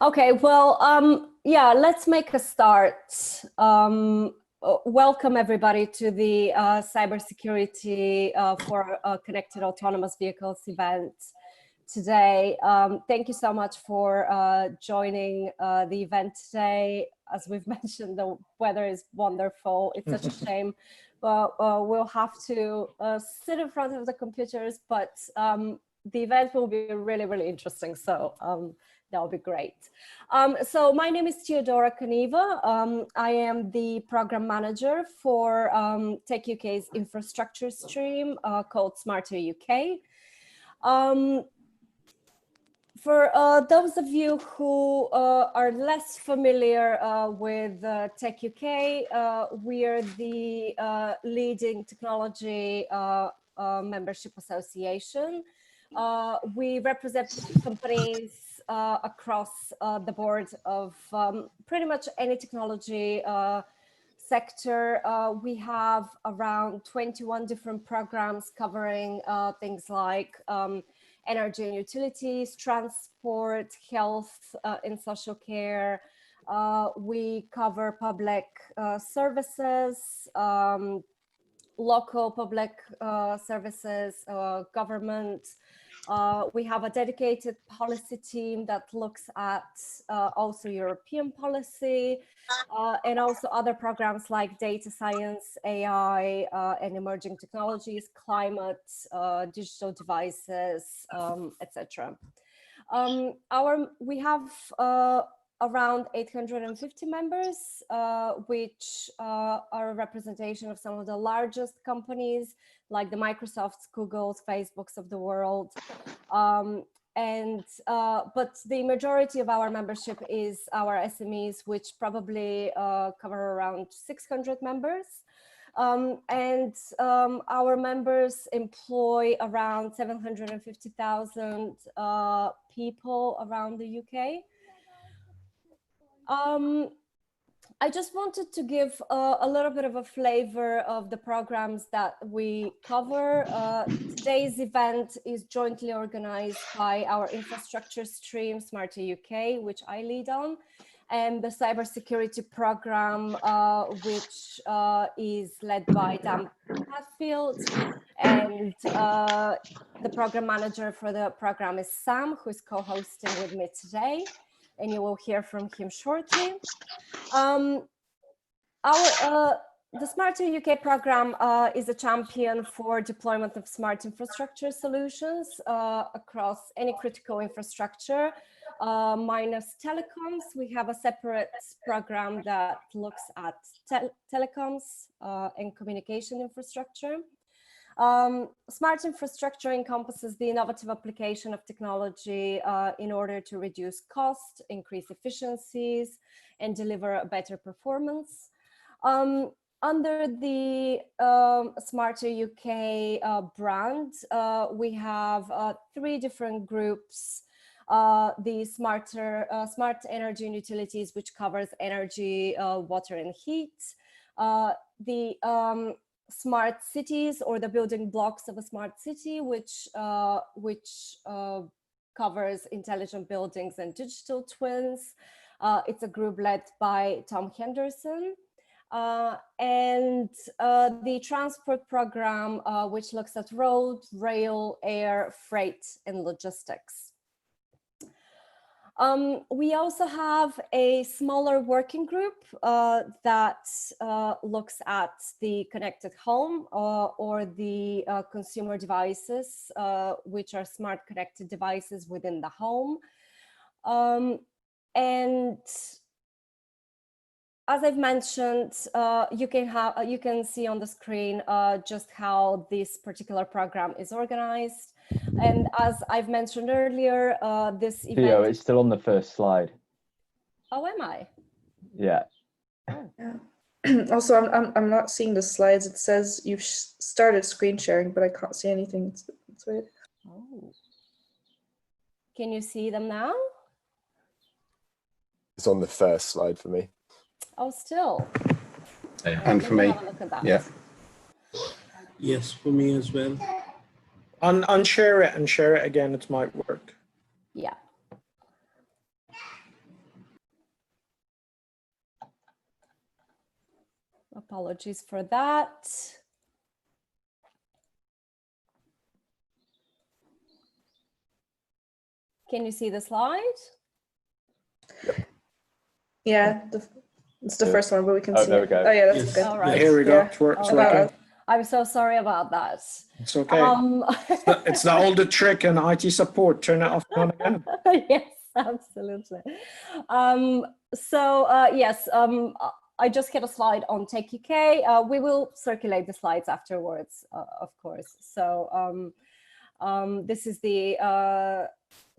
Okay, well, yeah, let's make a start. Welcome everybody to the cybersecurity for connected autonomous vehicles event today. Thank you so much for joining the event today. As we've mentioned, the weather is wonderful. It's such a shame, but we'll have to sit in front of the computers, but the event will be really, really interesting. So that'll be great. So my name is Teodora Kaniva. I am the program manager for techUK's infrastructure stream called SmarterUK. For those of you who are less familiar with techUK, we are the leading technology membership association. We represent companies across the board of pretty much any technology sector. We have around 21 different programs covering things like energy and utilities, transport, health and social care. We cover public services, local public services, government. We have a dedicated policy team that looks at also European policy and also other programs like data science, AI, and emerging technologies, climate, digital devices, etc. We have around 850 members, which are a representation of some of the largest companies like the Microsofts, Googles, Facebooks of the world. But the majority of our membership is our SMEs, which probably cover around 600 members. Our members employ around 750,000 people around the UK. I just wanted to give a little bit of a flavor of the programs that we cover. Today's event is jointly organized by our infrastructure stream, SmarterUK, which I lead on, and the cybersecurity program, which is led by Dan Hatfield. And the program manager for the program is Sam, who is co-hosting with me today, and you will hear from him shortly. The SmarterUK program is a champion for deployment of smart infrastructure solutions across any critical infrastructure, minus telecoms. We have a separate program that looks at telecoms and communication infrastructure. Smart infrastructure encompasses the innovative application of technology in order to reduce cost, increase efficiencies, and deliver a better performance. Under the SmarterUK brand, we have 3 different groups. The Smart Energy and Utilities, which covers energy, water, and heat. The Smart Cities, or the building blocks of a smart city, which covers intelligent buildings and digital twins. It's a group led by Tom Henderson. The transport program, which looks at road, rail, air, freight, and logistics. We also have a smaller working group that looks at the connected home or the consumer devices, which are smart connected devices within the home. And as I've mentioned, you can see on the screen just how this particular program is organized. And as I've mentioned earlier, this event— Theo, it's still on the first slide. Oh, am I? Yeah. Oh. Also, I'm not seeing the slides. It says you've started screen sharing, but I can't see anything. It's weird. Oh. Can you see them now? It's on the first slide for me. Oh, still. And for me, have a look at that. yeah. Yes, for me as well. Unshare it and share it again. It might work. Yeah. Apologies for that. Can you see the slide? Yeah, it's the Yeah. first one, but we can Oh, see there it. we go. Oh yeah, that's Yes. good. All right. Here we go. Yeah. It's it's All working. right. I'm so sorry about that. It's okay. It's the older trick in IT support. Turn it off now and again. Yes, absolutely. Yes, I just had a slide on techUK. We will circulate the slides afterwards, of course. So this is the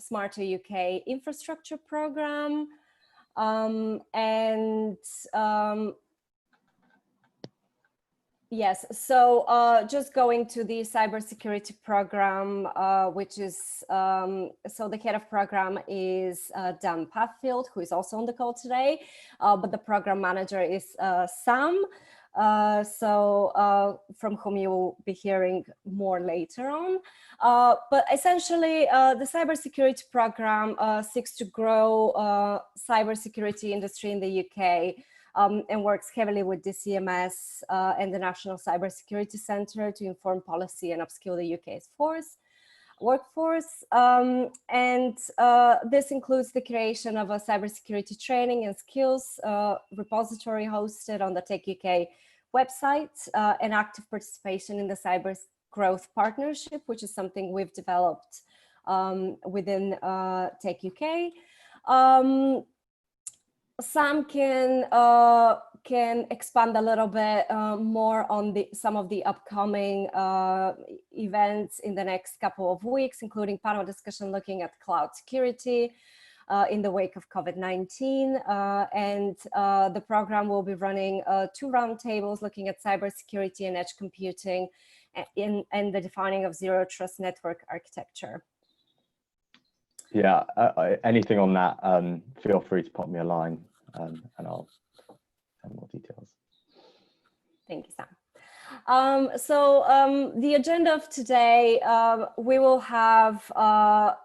SmarterUK infrastructure program. Yes, so just going to the cybersecurity program, which is, so the head of program is Dan Pathfield, who is also on the call today, but the program manager is Sam, from whom you will be hearing more later on. But essentially, the cybersecurity program seeks to grow cybersecurity industry in the UK. And works heavily with the CMS and the National Cybersecurity Centre to inform policy and upskill the UK's workforce. This includes the creation of a cybersecurity training and skills repository hosted on the techUK website and active participation in the Cyber Growth Partnership, which is something we've developed within techUK. Sam can expand a little bit more on some of the upcoming events in the next couple of weeks, including panel discussion looking at cloud security in the wake of COVID-19. The program will be running 2 roundtables looking at cybersecurity and edge computing and the defining of zero trust network architecture. Yeah, anything on that, feel free to pop me a line and I'll send more details. Thank you, Sam. The agenda of today, we will have a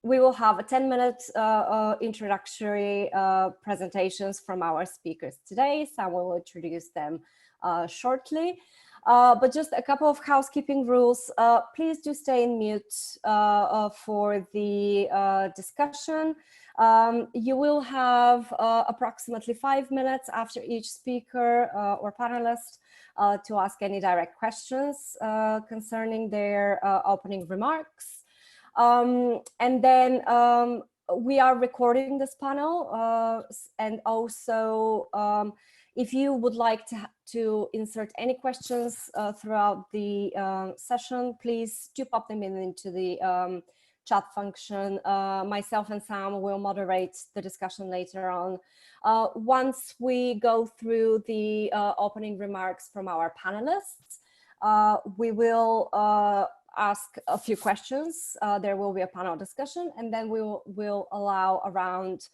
10-minute introductory presentations from our speakers today. Sam will introduce them shortly. But just a couple of housekeeping rules. Please do stay in mute for the discussion. You will have approximately 5 minutes after each speaker or panelist to ask any direct questions concerning their opening remarks. And then we are recording this panel, and also if you would like to insert any questions throughout the session, please do pop them into the chat function. Myself and Sam will moderate the discussion later on. Once we go through the opening remarks from our panelists, we will ask a few questions. There will be a panel discussion, and then we'll allow around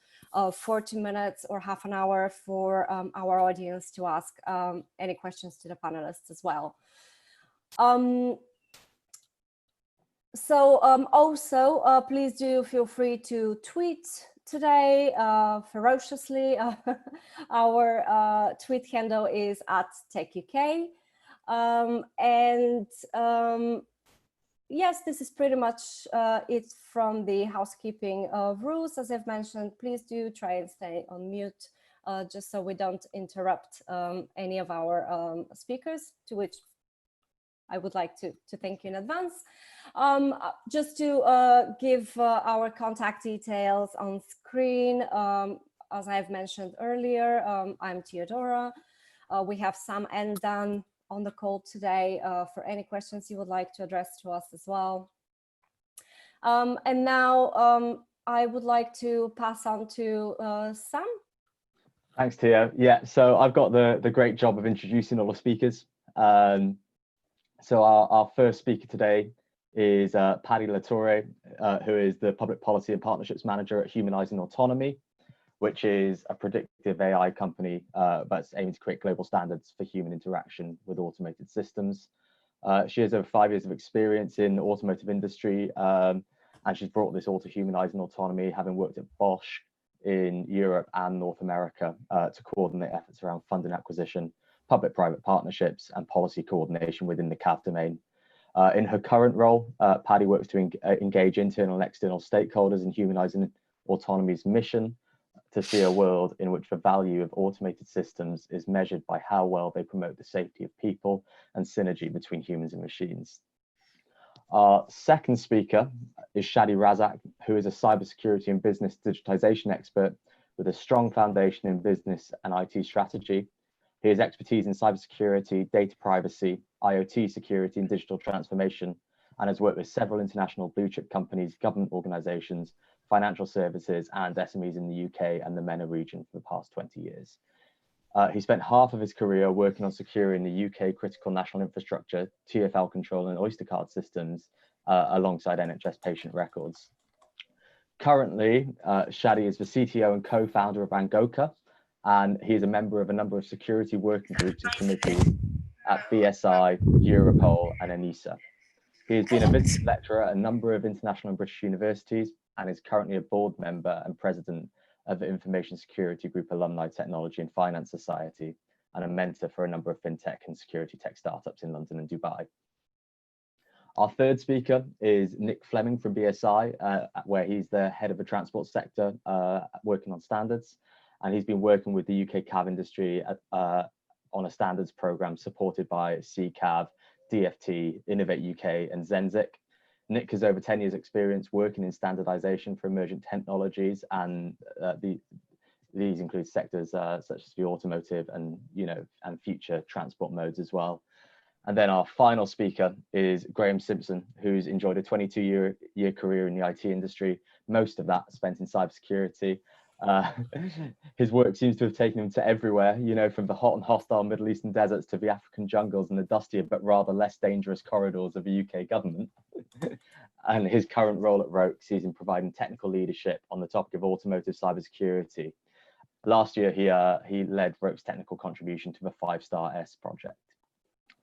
40 minutes or half an hour for our audience to ask any questions to the panelists as well. Also, please do feel free to tweet today ferociously. Our tweet handle is @techUK. Yes, this is pretty much it from the housekeeping rules. As I've mentioned, please do try and stay on mute just so we don't interrupt any of our speakers, to which I would like to thank you in advance. Just to give our contact details on screen, as I've mentioned earlier, I'm Theodora. We have Sam and Dan on the call today for any questions you would like to address to us as well. And now I would like to pass on to Sam. Thanks, Tia. Yeah, so I've got the great job of introducing all the speakers. So our first speaker today is Paddy Latore, who is the Public Policy and Partnerships Manager at Humanizing Autonomy, which is a predictive AI company that's aiming to create global standards for human interaction with automated systems. She has over 5 years of experience in the automotive industry, and she's brought this all to humanizing autonomy, having worked at Bosch, in Europe and North America to coordinate efforts around funding acquisition, public-private partnerships, and policy coordination within the CAV domain. In her current role, Paddy works to engage internal and external stakeholders in humanizing autonomy's mission to see a world in which the value of automated systems is measured by how well they promote the safety of people and synergy between humans and machines. Our second speaker is Shadi Razak, who is a cybersecurity and business digitization expert with a strong foundation in business and IT strategy. He has expertise in cybersecurity, data privacy, IoT security, and digital transformation, and has worked with several international blue chip companies, government organizations, financial services, and SMEs in the UK and the MENA region for the past 20 years. He spent half of his career working on securing the UK critical national infrastructure, TfL control, and Oyster card systems alongside NHS patient records. Currently, Shadi is the CTO and co-founder of Angoka, and he is a member of a number of security working groups and committees at BSI, Europol, and ENISA. He has been a visiting lecturer at a number of international and British universities and is currently a board member and president of the Information Security Group Alumni Technology and Finance Society, and a mentor for a number of fintech and security tech startups in London and Dubai. Our third speaker is Nick Fleming from BSI, where he's the head of the transport sector, working on standards. And he's been working with the UK CAV industry on a standards program supported by CCAV, DFT, Innovate UK, and Zenzik. Nick has over 10 years experience working in standardization for emergent technologies, and these include sectors such as the automotive and future transport modes as well. And then our final speaker is Graham Simpson, who's enjoyed a 22-year career in the IT industry, most of that spent in cybersecurity. His work seems to have taken him to everywhere, from the hot and hostile Middle Eastern deserts to the African jungles and the dustier but rather less dangerous corridors of the UK government. And his current role at Roke sees him providing technical leadership on the topic of automotive cybersecurity. Last year, he led Roke's technical contribution to the 5-Star S project.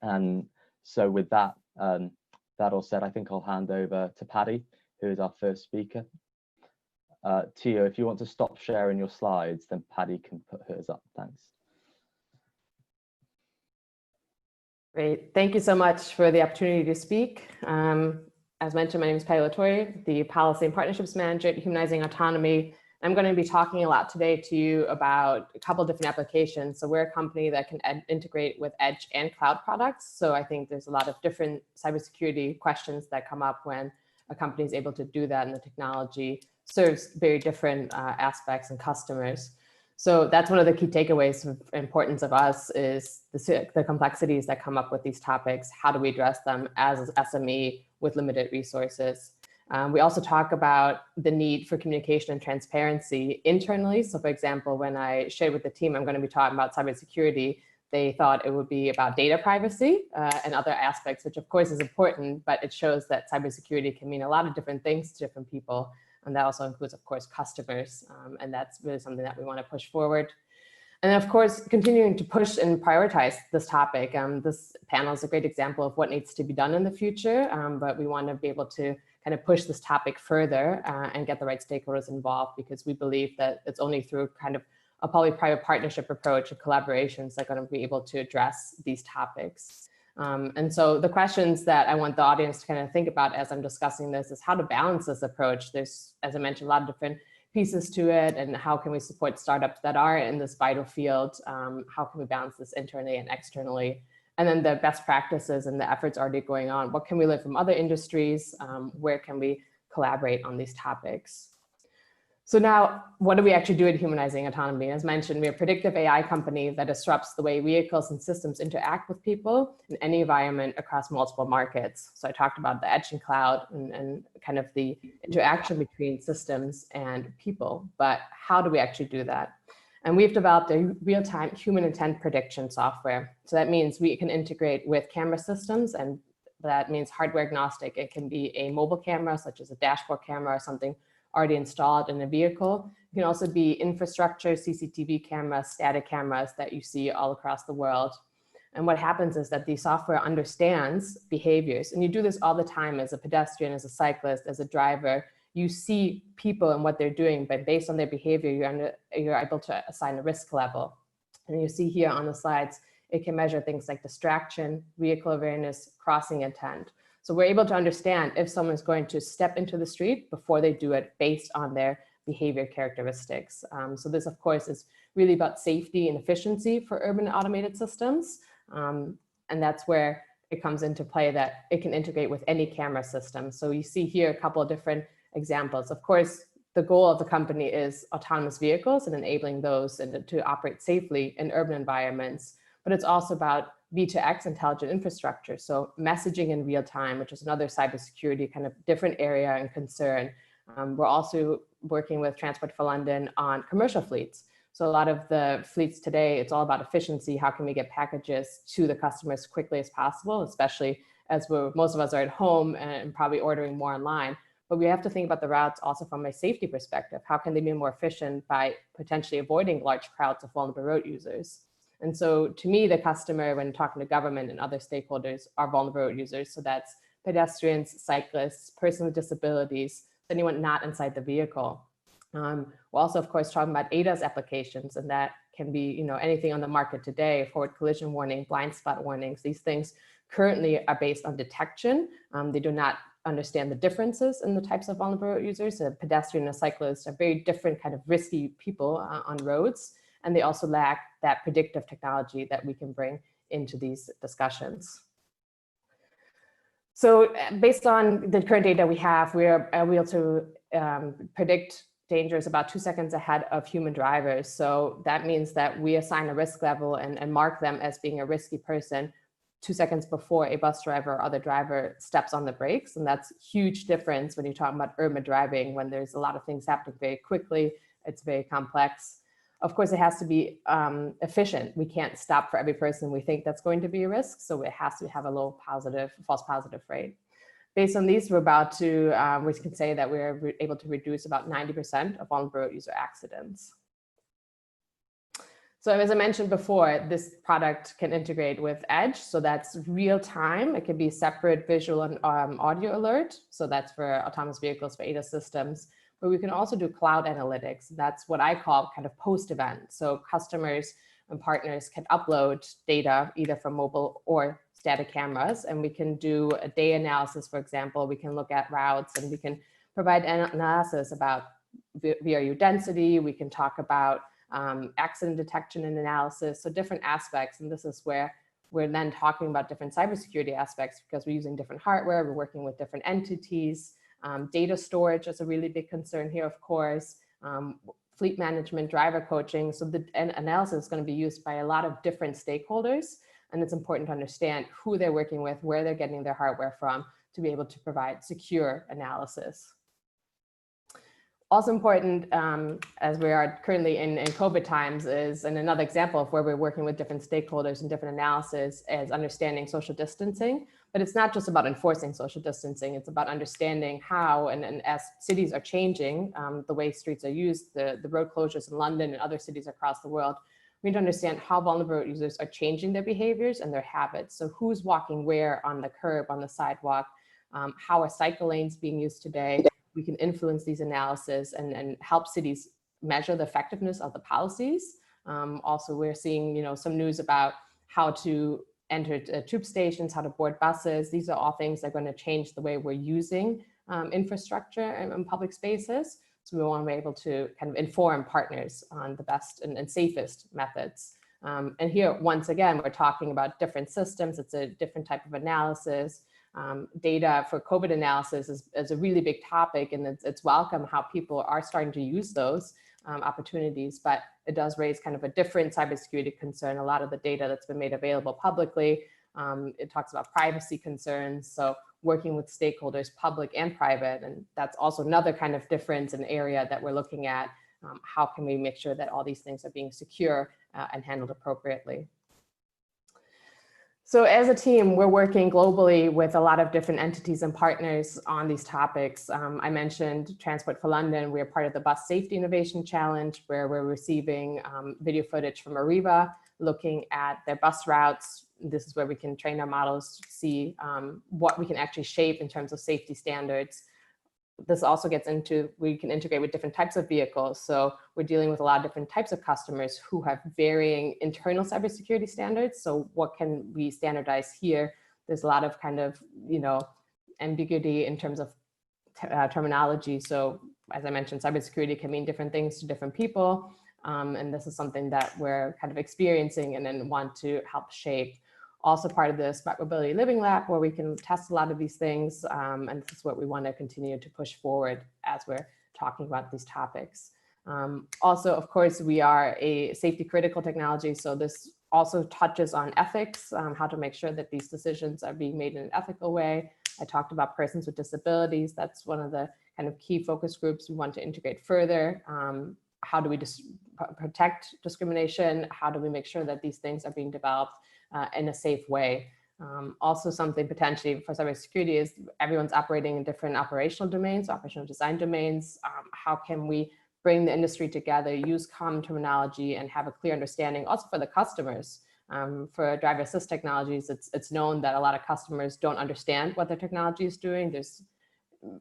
And so with that, that all said, I think I'll hand over to Paddy, who is our first speaker. Tio, if you want to stop sharing your slides, then Paddy can put hers up. Thanks. Great. Thank you so much for the opportunity to speak. As mentioned, my name is Paddy Latore, the Policy and Partnerships Manager at Humanizing Autonomy. I'm going to be talking a lot today to you about a couple of different applications. So we're a company that can integrate with edge and cloud products. So I think there's a lot of different cybersecurity questions that come up when a company is able to do that, and the technology serves very different aspects and customers. So that's one of the key takeaways of importance of us is the complexities that come up with these topics. How do we address them as an SME with limited resources? We also talk about the need for communication and transparency internally. So for example, when I shared with the team, I'm going to be talking about cybersecurity, they thought it would be about data privacy and other aspects, which of course is important, but it shows that cybersecurity can mean a lot of different things to different people. And that also includes, of course, customers. And that's really something that we want to push forward. And of course, continuing to push and prioritize this topic. This panel is a great example of what needs to be done in the future, but we want to be able to kind of push this topic further and get the right stakeholders involved, because we believe that it's only through kind of a public-private partnership approach and collaborations that are going to be able to address these topics. And so the questions that I want the audience to kind of think about as I'm discussing this is how to balance this approach. There's, as I mentioned, a lot of different pieces to it, and how can we support startups that are in this vital field? How can we balance this internally and externally? And then the best practices and the efforts already going on. What can we learn from other industries? Where can we collaborate on these topics? So now, what do we actually do at Humanizing Autonomy? As mentioned, we're a predictive AI company that disrupts the way vehicles and systems interact with people in any environment across multiple markets. So I talked about the edge and cloud and kind of the interaction between systems and people, but how do we actually do that? And we've developed a real-time human intent prediction software. So that means we can integrate with camera systems, and that means hardware agnostic. It can be a mobile camera, such as a dashboard camera or something already installed in a vehicle. It can also be infrastructure, CCTV cameras, static cameras that you see all across the world. And what happens is that the software understands behaviors. And you do this all the time as a pedestrian, as a cyclist, as a driver. you see people and what they're doing, but based on their behavior, you're able to assign a risk level. And you see here on the slides, it can measure things like distraction, vehicle awareness, crossing intent. So we're able to understand if someone's going to step into the street before they do it based on their behavior characteristics. So this, of course, is really about safety and efficiency for urban automated systems. And that's where it comes into play that it can integrate with any camera system. So you see here a couple of different examples. Of course, the goal of the company is autonomous vehicles and enabling those to operate safely in urban environments. But it's also about V2X intelligent infrastructure. So messaging in real time, which is another cybersecurity kind of different area and concern. We're also working with Transport for London on commercial fleets. So a lot of the fleets today, it's all about efficiency. How can we get packages to the customers as quickly as possible, especially as most of us are at home and probably ordering more online. But we have to think about the routes also from a safety perspective. How can they be more efficient by potentially avoiding large crowds of vulnerable road users? And so to me, the customer, when talking to government and other stakeholders, are vulnerable road users. So that's pedestrians, cyclists, persons with disabilities, anyone not inside the vehicle. We're also, of course, talking about ADAS applications, and that can be, anything on the market today, forward collision warning, blind spot warnings. These things currently are based on detection. They do not understand the differences in the types of vulnerable users. A pedestrian and a cyclist are very different kind of risky people on roads, and they also lack that predictive technology that we can bring into these discussions. So based on the current data we have, we're able to predict dangers about 2 seconds ahead of human drivers. So that means that we assign a risk level and mark them as being a risky person 2 seconds before a bus driver or other driver steps on the brakes. And that's a huge difference when you're talking about urban driving, when there's a lot of things happening very quickly. It's very complex. Of course, it has to be efficient. We can't stop for every person we think that's going to be a risk. So it has to have a low false positive rate. Based on these, we can say that we're able to reduce about 90% of vulnerable user accidents. So as I mentioned before, this product can integrate with Edge. So that's real time. It can be separate visual and audio alert. So that's for autonomous vehicles, for ADAS systems. But we can also do cloud analytics. That's what I call kind of post-event. So customers and partners can upload data either from mobile or static cameras, and we can do a day analysis, for example. We can look at routes, and we can provide analysis about VRU density. We can talk about accident detection and analysis, so different aspects. And this is where we're then talking about different cybersecurity aspects, because we're using different hardware, we're working with different entities. Data storage is a really big concern here, of course. Fleet management, driver coaching. So the analysis is going to be used by a lot of different stakeholders. And it's important to understand who they're working with, where they're getting their hardware from, to be able to provide secure analysis. Also important, as we are currently in COVID times, is, and another example of where we're working with different stakeholders and different analysis, is understanding social distancing. But it's not just about enforcing social distancing, it's about understanding how, and as cities are changing, the way streets are used, the road closures in London and other cities across the world, we need to understand how vulnerable users are changing their behaviors and their habits. So who's walking where on the curb, on the sidewalk, how are cycle lanes being used today? We can influence these analysis and help cities measure the effectiveness of the policies. Also, we're seeing some news about how to enter tube stations, how to board buses. These are all things that are going to change the way we're using infrastructure in public spaces. So we want to be able to kind of inform partners on the best and safest methods. And here, once again, we're talking about different systems. It's a different type of analysis. Data for COVID analysis is a really big topic, and it's welcome how people are starting to use those opportunities, but it does raise kind of a different cybersecurity concern. A lot of the data that's been made available publicly, it talks about privacy concerns. So working with stakeholders, public and private, and that's also another kind of difference in area that we're looking at. How can we make sure that all these things are being secure and handled appropriately? So as a team, we're working globally with a lot of different entities and partners on these topics. I mentioned Transport for London. We're part of the Bus Safety Innovation Challenge, where we're receiving video footage from Arriva, looking at their bus routes. This is where we can train our models to see what we can actually shape in terms of safety standards. this also gets into, we can integrate with different types of vehicles. So we're dealing with a lot of different types of customers who have varying internal cybersecurity standards. So what can we standardize here? There's a lot of kind of, ambiguity in terms of terminology. So as I mentioned, cybersecurity can mean different things to different people. And this is something that we're kind of experiencing and then want to help shape. Also part of the Smart Mobility Living Lab, where we can test a lot of these things. And this is what we want to continue to push forward as we're talking about these topics. Also, of course, we are a safety critical technology. So this also touches on ethics, how to make sure that these decisions are being made in an ethical way. I talked about persons with disabilities. That's one of the kind of key focus groups we want to integrate further. How do we protect discrimination? How do we make sure that these things are being developed in a safe way? Also something potentially for cybersecurity is everyone's operating in different operational domains, operational design domains. How can we bring the industry together, use common terminology, and have a clear understanding also for the customers? For driver assist technologies, it's known that a lot of customers don't understand what their technology is doing. There's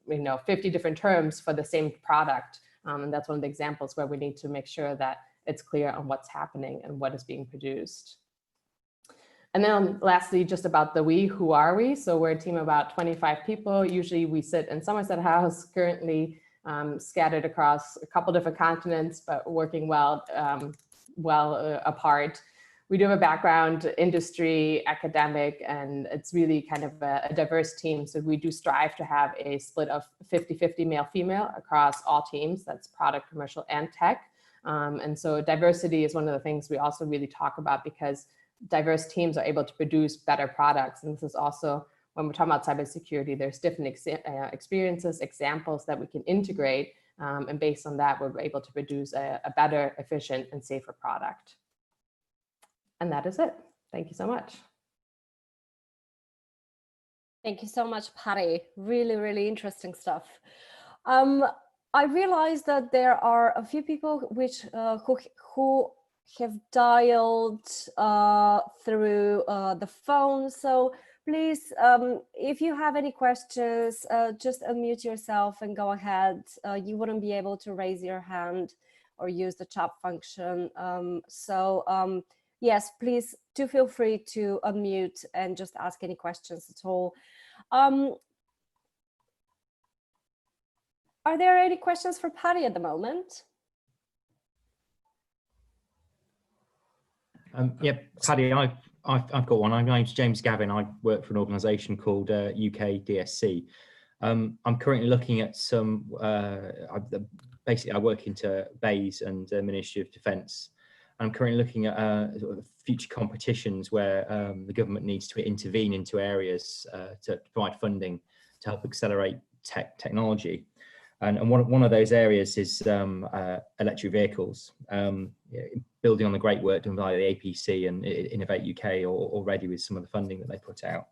50 different terms for the same product. And that's one of the examples where we need to make sure that it's clear on what's happening and what is being produced. And then lastly, just about the we, who are we? So we're a team of about 25 people. Usually we sit in Somerset House, currently scattered across a couple different continents, but working well apart. We do have a background, industry, academic, and it's really kind of a diverse team. So we do strive to have a split of 50-50 male-female across all teams. That's product, commercial, and tech. And so diversity is one of the things we also really talk about, because diverse teams are able to produce better products. And this is also, when we're talking about cybersecurity, there's different experiences, examples that we can integrate. And based on that, we're able to produce a better, efficient, and safer product. And that is it. Thank you so much. Thank you so much, Patty. Really, really interesting stuff. I realized that there are a few people who have dialed through the phone. So please, if you have any questions, just unmute yourself and go ahead. You wouldn't be able to raise your hand or use the chat function. Yes, please do feel free to unmute and just ask any questions at all. Are there any questions for Patty at the moment? Yep, Paddy, I've got one. My name's James Gavin. I work for an organisation called UK DSC. I'm currently looking at some, basically I work into BAYS and Ministry of Defence. I'm currently looking at sort of future competitions where the government needs to intervene into areas to provide funding to help accelerate technology. And one of those areas is electric vehicles, building on the great work done by the APC and Innovate UK already with some of the funding that they put out.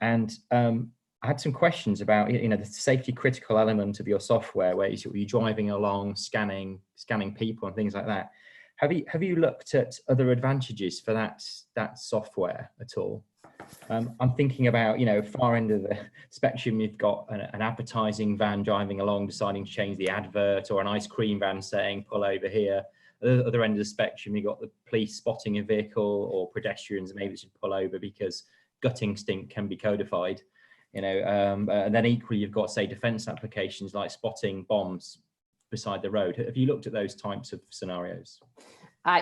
And I had some questions about, the safety critical element of your software, where you're driving along, scanning people and things like that. Have you looked at other advantages for that software at all? I'm thinking about, far end of the spectrum, you've got an advertising van driving along, deciding to change the advert, or an ice cream van saying, pull over here. At the other end of the spectrum, you've got the police spotting a vehicle, or pedestrians maybe should pull over because gut instinct can be codified. And then equally, you've got, say, defense applications like spotting bombs beside the road. Have you looked at those types of scenarios?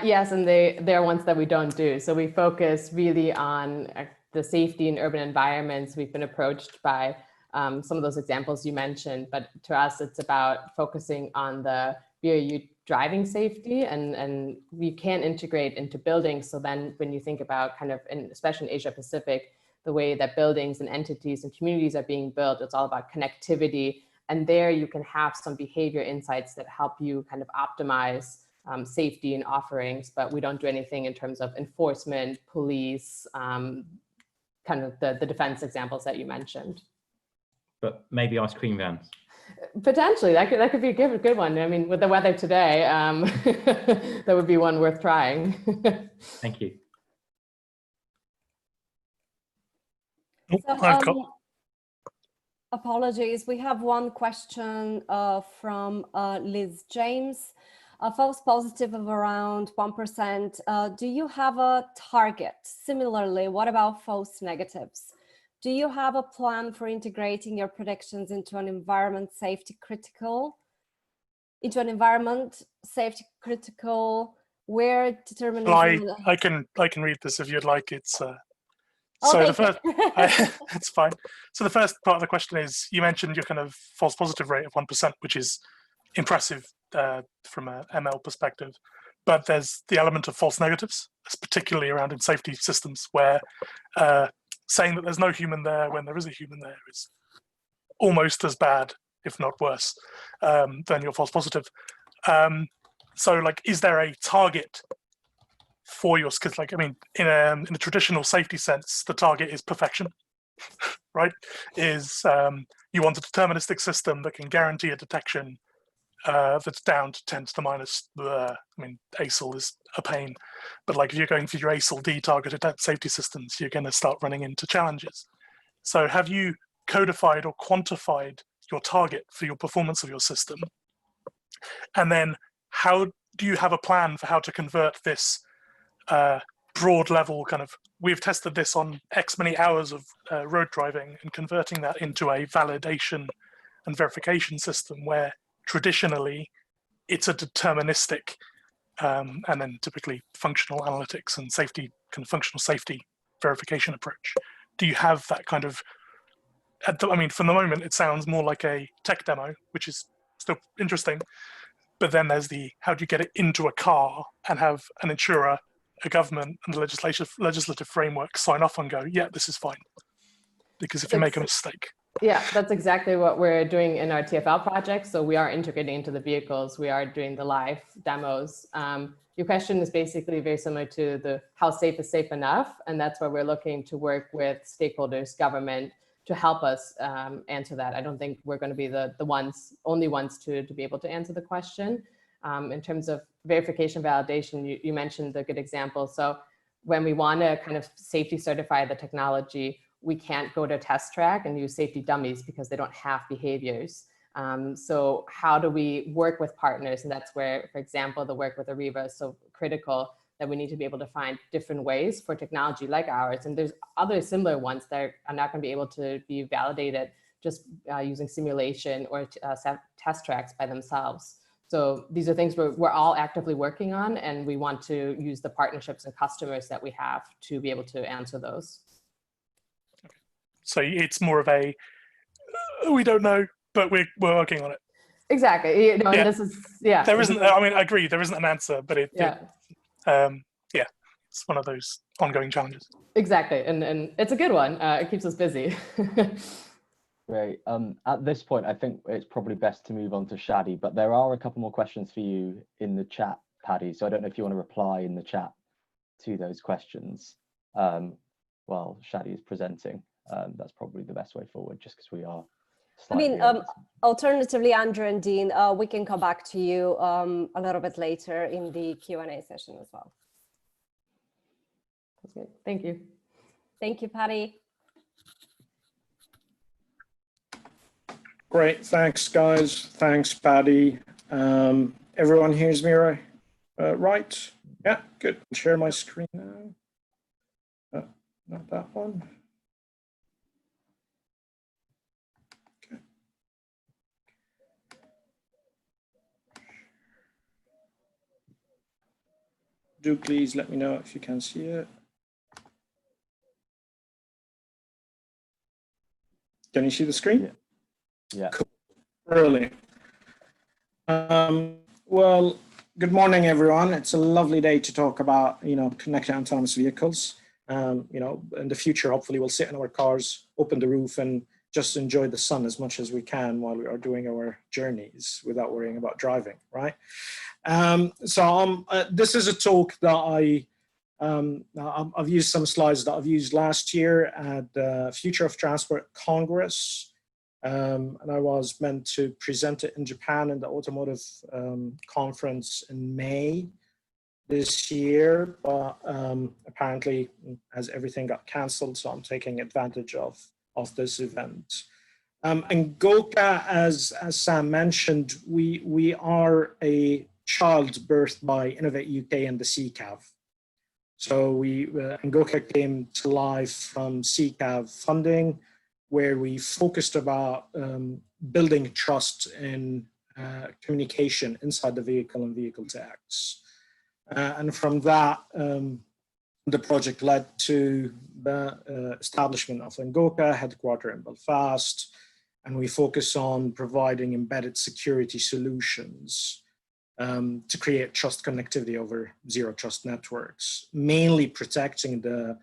Yes, and they're ones that we don't do. So we focus really on the safety in urban environments. We've been approached by some of those examples you mentioned, but to us, it's about focusing on the BAU driving safety, and we can integrate into buildings. So then when you think about kind of, especially in Asia Pacific, the way that buildings and entities and communities are being built, it's all about connectivity. And there you can have some behavior insights that help you kind of optimize safety and offerings, but we don't do anything in terms of enforcement, police, kind of the defense examples that you mentioned. But maybe ice cream vans. Potentially, that could be a good one. I mean, with the weather today, that would be one worth trying. Thank you. So, Apologies. We have one question from Liz James. A false positive of around 1%. Do you have a target? Similarly, what about false negatives? Do you have a plan for integrating your predictions into an environment safety critical? Where determinism? I can read this if you'd like. It's Oh, so the thank first you. it's fine. So the first part of the question is, you mentioned your kind of false positive rate of 1%, which is impressive from a ML perspective, but there's the element of false negatives, particularly around in safety systems, where saying that there's no human there when there is a human there is almost as bad, if not worse, than your false positive. So like, is there a target for your, because like, I mean, in a traditional safety sense, the target is perfection, right? Is you want a deterministic system that can guarantee a detection that's down to 10 to the minus, I mean, ASIL is a pain, but like if you're going for your ASIL D targeted safety systems, you're going to start running into challenges. So have you codified or quantified your target for your performance of your system? And then how do you have a plan for how to convert this broad level kind of, we've tested this on X many hours of road driving, and converting that into a validation and verification system where traditionally it's a deterministic and then typically functional analytics and safety, kind of functional safety verification approach? Do you have that kind of, I mean, for the moment, it sounds more like a tech demo, which is still interesting, but then there's the, how do you get it into a car and have an insurer, a government, and the legislative framework sign off and go, yeah, this is fine. Because if you make a mistake. Yeah, that's exactly what we're doing in our TFL project. So we are integrating into the vehicles. We are doing the live demos. Your question is basically very similar to the how safe is safe enough. And that's where we're looking to work with stakeholders, government, to help us answer that. I don't think we're going to be the only ones to be able to answer the question. In terms of verification, validation, you mentioned a good example. So when we want to kind of safety certify the technology, we can't go to a test track and use safety dummies because they don't have behaviors. So how do we work with partners? And that's where, for example, the work with Ariba is so critical, that we need to be able to find different ways for technology like ours. And there's other similar ones that are not going to be able to be validated just using simulation or test tracks by themselves. So these are things we're all actively working on, and we want to use the partnerships and customers that we have to be able to answer those. So it's more of a, we don't know, but we're working on it. Exactly. You know, yeah. And this is, yeah. There isn't, I mean, I agree, there isn't an answer, but yeah, it's one of those ongoing challenges. Exactly. And it's a good one. It keeps us busy. Great. At this point, I think it's probably best to move on to Shadi, but there are a couple more questions for you in the chat, Paddy. So I don't know if you want to reply in the chat to those questions while Shadi is presenting. That's probably the best way forward, just because we are slightly alternatively, Andrew and Dean, we can come back to you a little bit later in the Q&A session as well. That's good. Thank you. Thank you, Paddy. Great, thanks guys. Thanks, Paddy. Everyone hears me right? Yeah, good. Share my screen now. Not that one. Okay. Do please let me know if you can see it. Can you see the screen? Yeah. Cool. Brilliant. Well, good morning, everyone. It's a lovely day to talk about, connected autonomous vehicles. In the future, hopefully we'll sit in our cars, open the roof, and just enjoy the sun as much as we can while we are doing our journeys without worrying about driving, right? This is a talk that I've used some slides that I've used last year at the Future of Transport Congress. And I was meant to present it in Japan in the automotive conference in May this year, but apparently as everything got canceled, so I'm taking advantage of this event. Angoka, as Sam mentioned, we are a child birthed by Innovate UK and the CCAV. So Angoka came to life from CCAV funding, where we focused about building trust in communication inside the vehicle and vehicle to X. And from that, the project led to the establishment of Angoka, headquartered in Belfast, and we focus on providing embedded security solutions to create trust connectivity over zero trust networks, mainly protecting the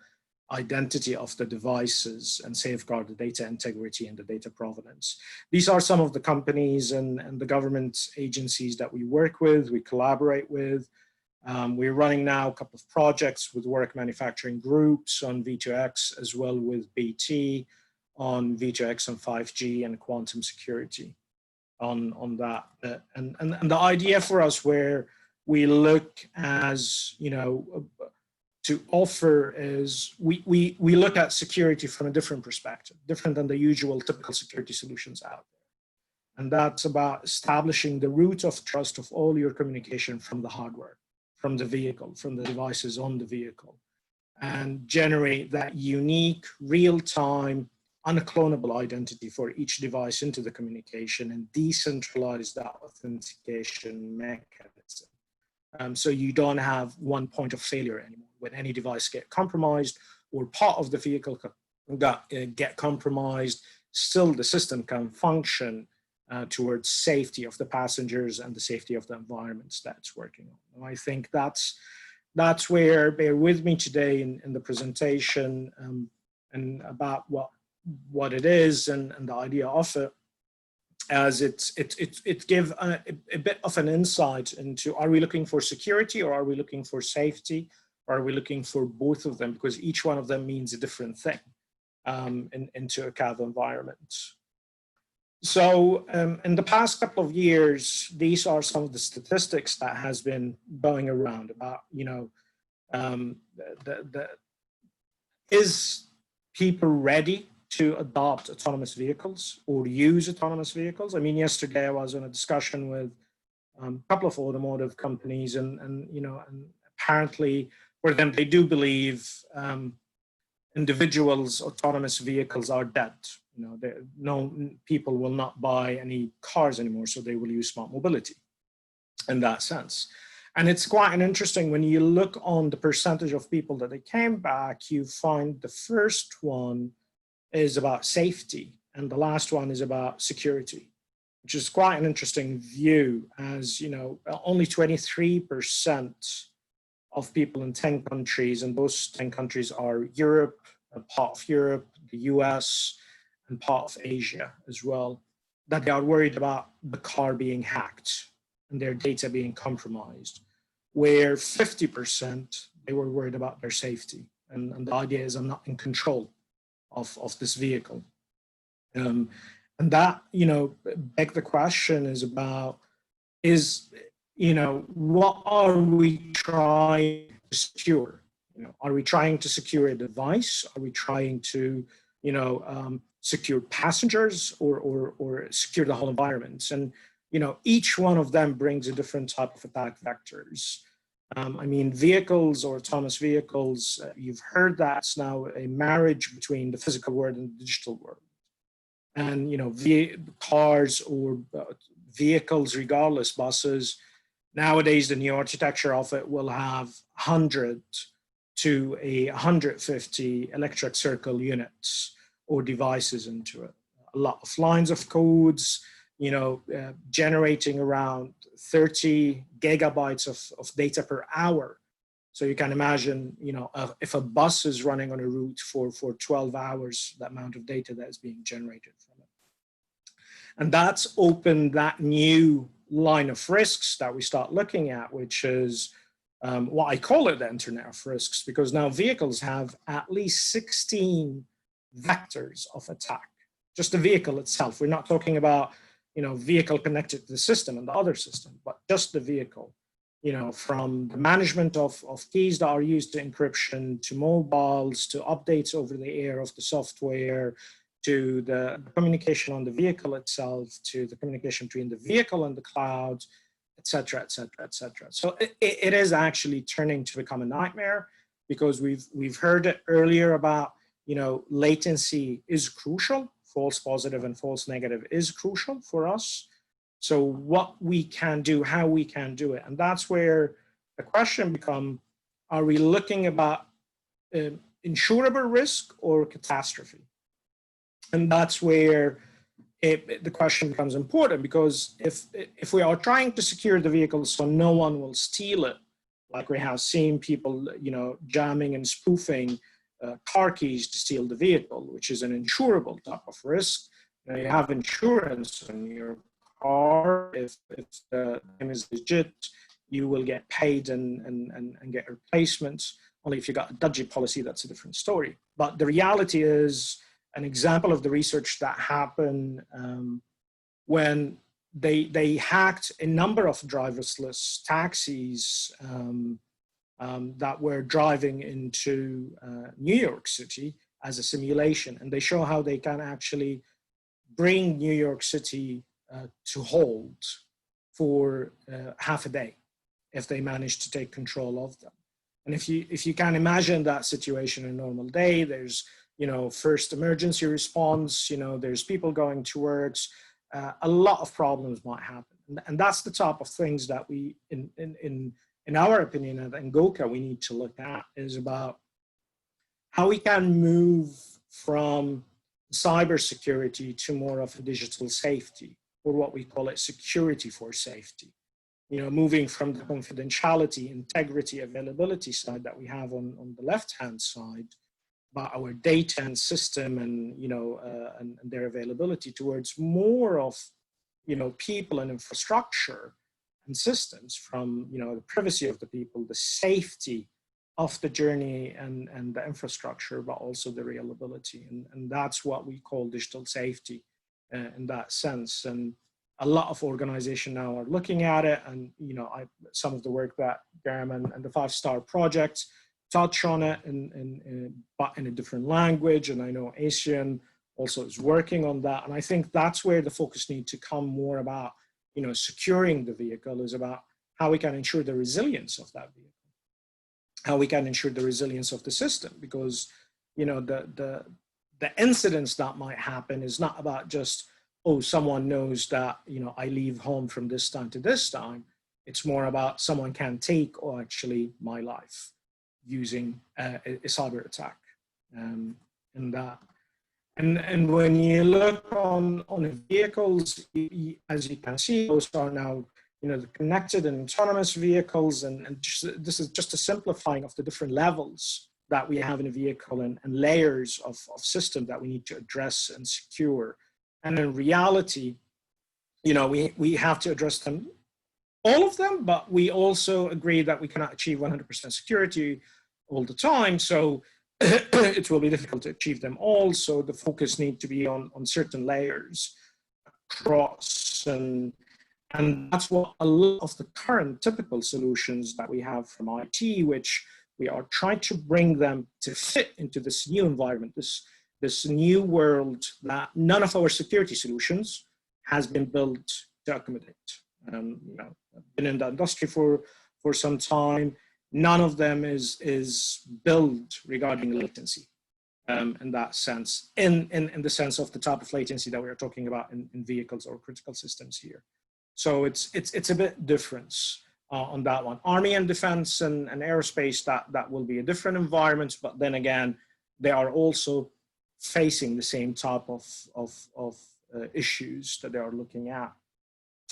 identity of the devices and safeguard the data integrity and the data provenance. These are some of the companies and the government agencies that we work with, we collaborate with. We're running now a couple of projects with work manufacturing groups on V2X, as well with BT on V2X and 5G and quantum security on that. And the idea for us where we look as, you know, to offer is we look at security from a different perspective, different than the usual typical security solutions out there. And that's about establishing the root of trust of all your communication from the hardware, from the vehicle, from the devices on the vehicle, and generate that unique, real-time, unclonable identity for each device into the communication and decentralize that authentication mechanism. So you don't have one point of failure anymore. When any device get compromised or part of the vehicle get compromised, still the system can function towards safety of the passengers and the safety of the environments that it's working on. And I think that's where, bear with me today in the presentation and about what it is and the idea of it, as it gives a bit of an insight into, are we looking for security or are we looking for safety? Or are we looking for both of them? Because each one of them means a different thing into a CAV environment. So in the past couple of years, these are some of the statistics that has been going around about, you know, is people ready to adopt autonomous vehicles or use autonomous vehicles? I mean, yesterday I was in a discussion with a couple of automotive companies and you know, and apparently for them, they do believe individuals' autonomous vehicles are dead. You know, no people will not buy any cars anymore, so they will use smart mobility in that sense. And it's quite an interesting, when you look on the percentage of people that they came back, you find the first one is about safety and the last one is about security, which is quite an interesting view, as you know, only 23% of people in 10 countries, and those 10 countries are Europe, a part of Europe, the US, and part of Asia as well, that they are worried about the car being hacked and their data being compromised, where 50% they were worried about their safety. And the idea is, I'm not in control of this vehicle. And that, you know, beg the question is about, you know, what are we trying to secure? You know, are we trying to secure a device? Are we trying to, you know, secure passengers or secure the whole environment? And, you know, each one of them brings a different type of attack vectors. I mean, vehicles or autonomous vehicles, you've heard that's now a marriage between the physical world and the digital world. And, you know, cars or vehicles, regardless, buses, nowadays the new architecture of it will have 100 to 150 electric circle units or devices into it. A lot of lines of codes, you know, generating around 30 gigabytes of data per hour. So you can imagine, you know, if a bus is running on a route for 12 hours, the amount of data that is being generated from it. And that's opened that new line of risks that we start looking at, which is what I call it the Internet of Risks, because now vehicles have at least 16 vectors of attack, just the vehicle itself. We're not talking about, you know, vehicle connected to the system and the other system, but just the vehicle, you know, from the management of keys that are used to encryption, to mobiles, to updates over the air of the software, to the communication on the vehicle itself, to the communication between the vehicle and the cloud, et cetera, et cetera, et cetera. So it is actually turning to become a nightmare, because we've heard it earlier about, you know, latency is crucial. False positive and false negative is crucial for us. So what we can do, how we can do it. And that's where the question becomes, are we looking about insurable risk or catastrophe? And that's where the question becomes important, because if we are trying to secure the vehicle so no one will steal it, like we have seen people, you know, jamming and spoofing car keys to steal the vehicle, which is an insurable type of risk. You know, you have insurance on your car. If the name is legit, you will get paid and get replacements. Only if you got a dodgy policy, that's a different story. But the reality is, an example of the research that happened when they hacked a number of driverless taxis that were driving into New York City as a simulation. And they show how they can actually bring New York City to halt for half a day if they manage to take control of them. And if you can imagine that situation in a normal day, there's, you know, first emergency response, you know, there's people going to work, a lot of problems might happen. And that's the type of things that we, in our opinion at NGOKA, we need to look at, is about how we can move from cybersecurity to more of a digital safety, or what we call it security for safety. You know, moving from the confidentiality, integrity, availability side that we have on the left-hand side, about our data and system and, you know, and their availability, towards more of, you know, people and infrastructure and systems, from, you know, the privacy of the people, the safety of the journey and the infrastructure, but also the reliability. And that's what we call digital safety in that sense. And a lot of organizations now are looking at it. And, you know, some of the work that Graham and the 5-Star Project touch on it but in a different language. And I know ASEAN also is working on that. And I think that's where the focus needs to come more about, you know, securing the vehicle, is about how we can ensure the resilience of that vehicle, how we can ensure the resilience of the system, because, you know, the incidents that might happen is not about just, oh, someone knows that, you know, I leave home from this time to this time. It's more about someone can take, or actually my life, using a cyber attack and that. And when you look on vehicles, as you can see, those are now, you know, the connected and autonomous vehicles, and this is just a simplifying of the different levels that we have in a vehicle, and layers of system that we need to address and secure. And in reality, you know, we have to address them, all of them, but we also agree that we cannot achieve 100% security all the time. So it will be difficult to achieve them all. So the focus needs to be on certain layers across. And that's what a lot of the current typical solutions that we have from IT, which we are trying to bring them to fit into this new environment, this new world that none of our security solutions has been built to accommodate. You know, I've been in the industry for some time. None of them is built regarding latency in that sense, in the sense of the type of latency that we are talking about in vehicles or critical systems here. So it's a bit different on that one. Army and defense and aerospace, that will be a different environment, but then again, they are also facing the same type of issues that they are looking at.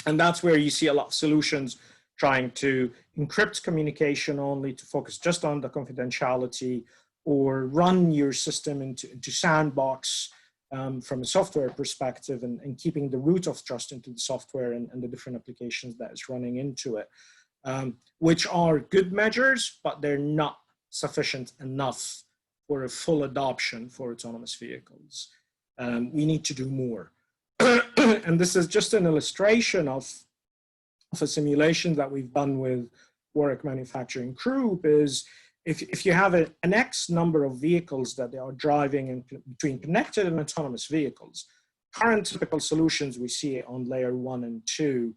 And that's where you see a lot of solutions trying to encrypt communication only to focus just on the confidentiality, or run your system into sandbox from a software perspective, and keeping the root of trust into the software and the different applications that is running into it, which are good measures, but they're not sufficient enough for a full adoption for autonomous vehicles. We need to do more. And this is just an illustration of a simulation that we've done with Warwick Manufacturing Group. Is if you have an X number of vehicles that they are driving in between connected and autonomous vehicles, current typical solutions we see on layer 1 and 2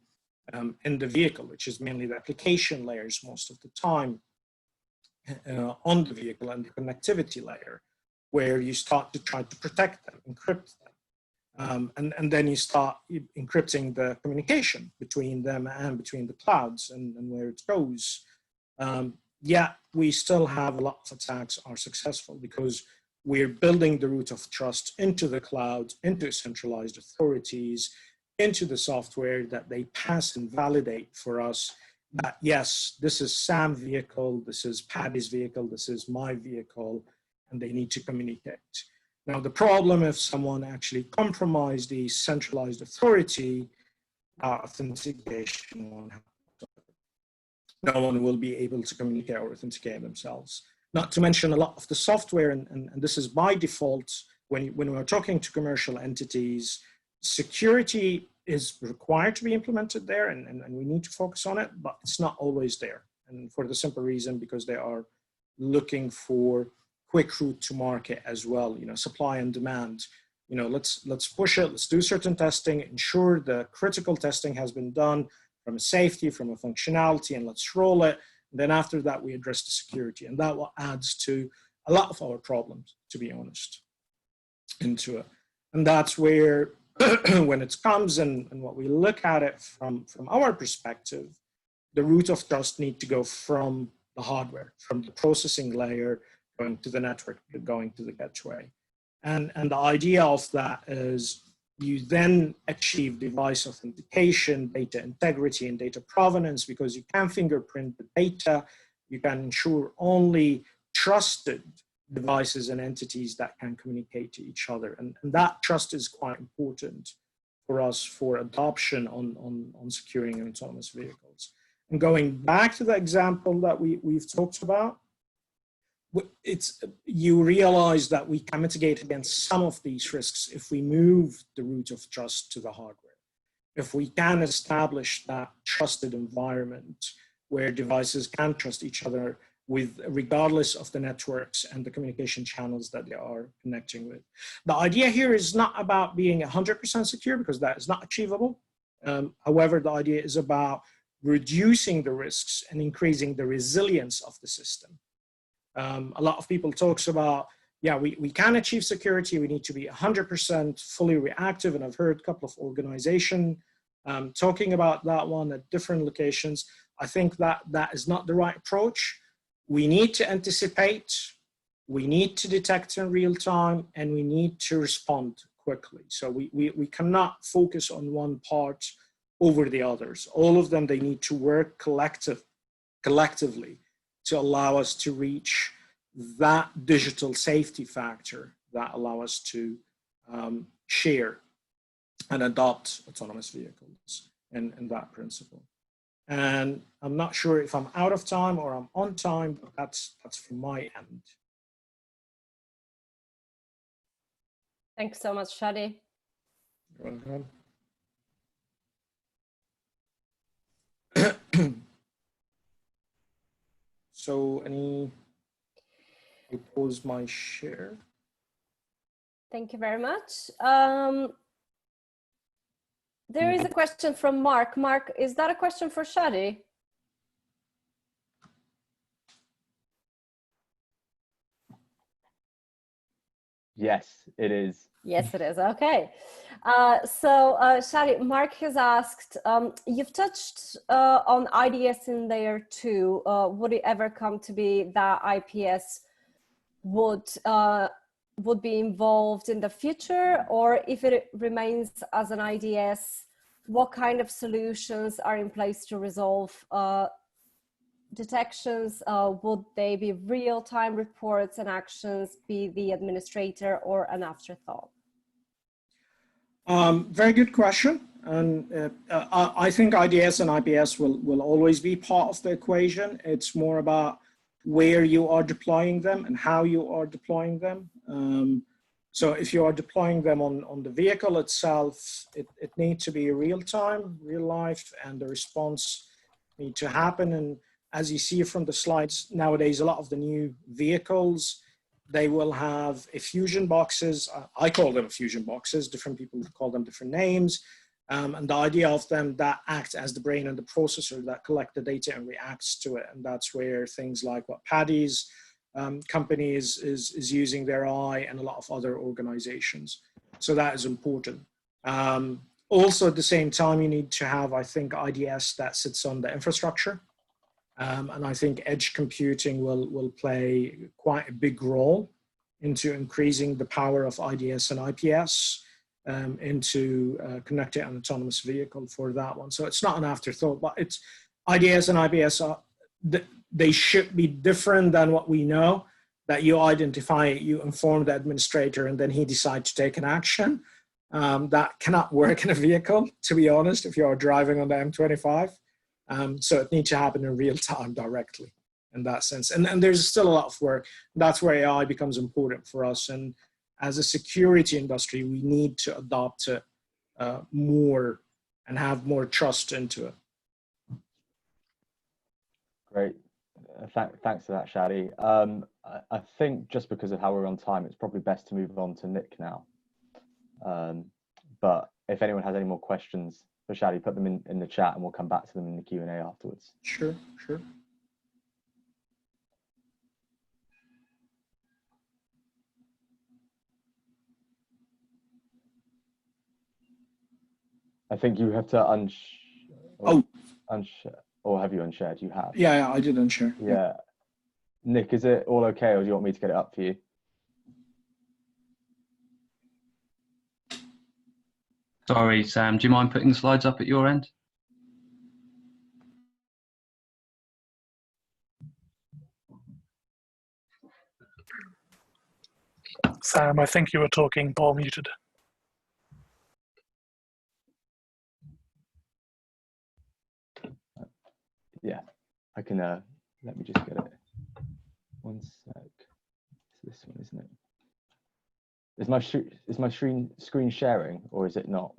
in the vehicle, which is mainly the application layers most of the time on the vehicle, and the connectivity layer, where you start to try to protect them, encrypt them. And then you start encrypting the communication between them and between the clouds and where it goes. Yet we still have a lot of attacks are successful because we're building the root of trust into the cloud, into centralized authorities, into the software that they pass and validate for us that, yes, this is Sam's vehicle, this is Paddy's vehicle, this is my vehicle, and they need to communicate. Now, the problem if someone actually compromised the centralized authority, authentication won't happen. No one will be able to communicate or authenticate themselves. Not to mention a lot of the software, and this is by default, when we're talking to commercial entities, security is required to be implemented there, and we need to focus on it, but it's not always there. And for the simple reason, because they are looking for quick route to market as well, supply and demand. Let's push it, let's do certain testing, ensure the critical testing has been done from a safety, from a functionality, and let's roll it. And then after that, we address the security. And that what adds to a lot of our problems, to be honest, into it. And that's where, when it comes and what we look at it from our perspective, the root of trust need to go from the hardware, from the processing layer, going to the network, going to the gateway. And the idea of that is you then achieve device authentication, data integrity, and data provenance, because you can fingerprint the data. You can ensure only trusted devices and entities that can communicate to each other. And that trust is quite important for us for adoption on securing autonomous vehicles. And going back to the example that we've talked about, you realize that we can mitigate against some of these risks if we move the root of trust to the hardware. If we can establish that trusted environment where devices can trust each other regardless of the networks and the communication channels that they are connecting with. The idea here is not about being 100% secure, because that is not achievable. However, the idea is about reducing the risks and increasing the resilience of the system. A lot of people talks about, yeah, we can achieve security. We need to be 100% fully reactive. And I've heard a couple of organizations talking about that one at different locations. I think that is not the right approach. We need to anticipate, we need to detect in real time, and we need to respond quickly. So we cannot focus on one part over the others. All of them, they need to work collectively to allow us to reach that digital safety factor that allow us to share and adopt autonomous vehicles and that principle. And I'm not sure if I'm out of time or I'm on time, but that's from my end. Thanks so much, Shadi. You're welcome. So I pause my share. Thank you very much. There is a question from Mark. Mark, is that a question for Shadi? Yes, it is. Yes, it is. Okay. Shadi, Mark has asked, you've touched on IDS in layer 2. Would it ever come to be that IPS would be involved in the future, or if it remains as an IDS, what kind of solutions are in place to resolve detections? Would they be real-time reports and actions, be the administrator or an afterthought? Very good question. And I think IDS and IPS will always be part of the equation. It's more about where you are deploying them and how you are deploying them. So if you are deploying them on the vehicle itself, it needs to be real time, real life, and the response needs to happen. And as you see from the slides nowadays, a lot of the new vehicles, they will have effusion boxes. I call them effusion boxes. Different people call them different names. And the idea of them that act as the brain and the processor that collect the data and reacts to it. And that's where things like what Paddy's company is using their eye, and a lot of other organizations. So that is important. Also, at the same time, you need to have, I think, IDS that sits on the infrastructure. And I think edge computing will play quite a big role into increasing the power of IDS and IPS into connected and autonomous vehicle for that one. So it's not an afterthought, but it's IDS and IPS are, they should be different than what we know, that you identify it, you inform the administrator, and then he decides to take an action. That cannot work in a vehicle, to be honest, if you are driving on the M25. So it needs to happen in real time directly in that sense. And there's still a lot of work. That's where AI becomes important for us. And as a security industry, we need to adopt it more and have more trust into it. Great. Thanks for that, Shadi. I think just because of how we're on time, it's probably best to move on to Nick now. But if anyone has any more questions for Shadi, put them in the chat and we'll come back to them in the Q&A afterwards. Sure. I think you have to unshare, or have you unshared? You have. Yeah, I did unshare. Yeah. Nick, is it all okay, or do you want me to get it up for you? Sorry, Sam, do you mind putting the slides up at your end? Sam, I think you were talking Paul muted. Yeah, I can, let me just get it. One sec. It's this one, isn't it? Is my screen sharing, or is it not?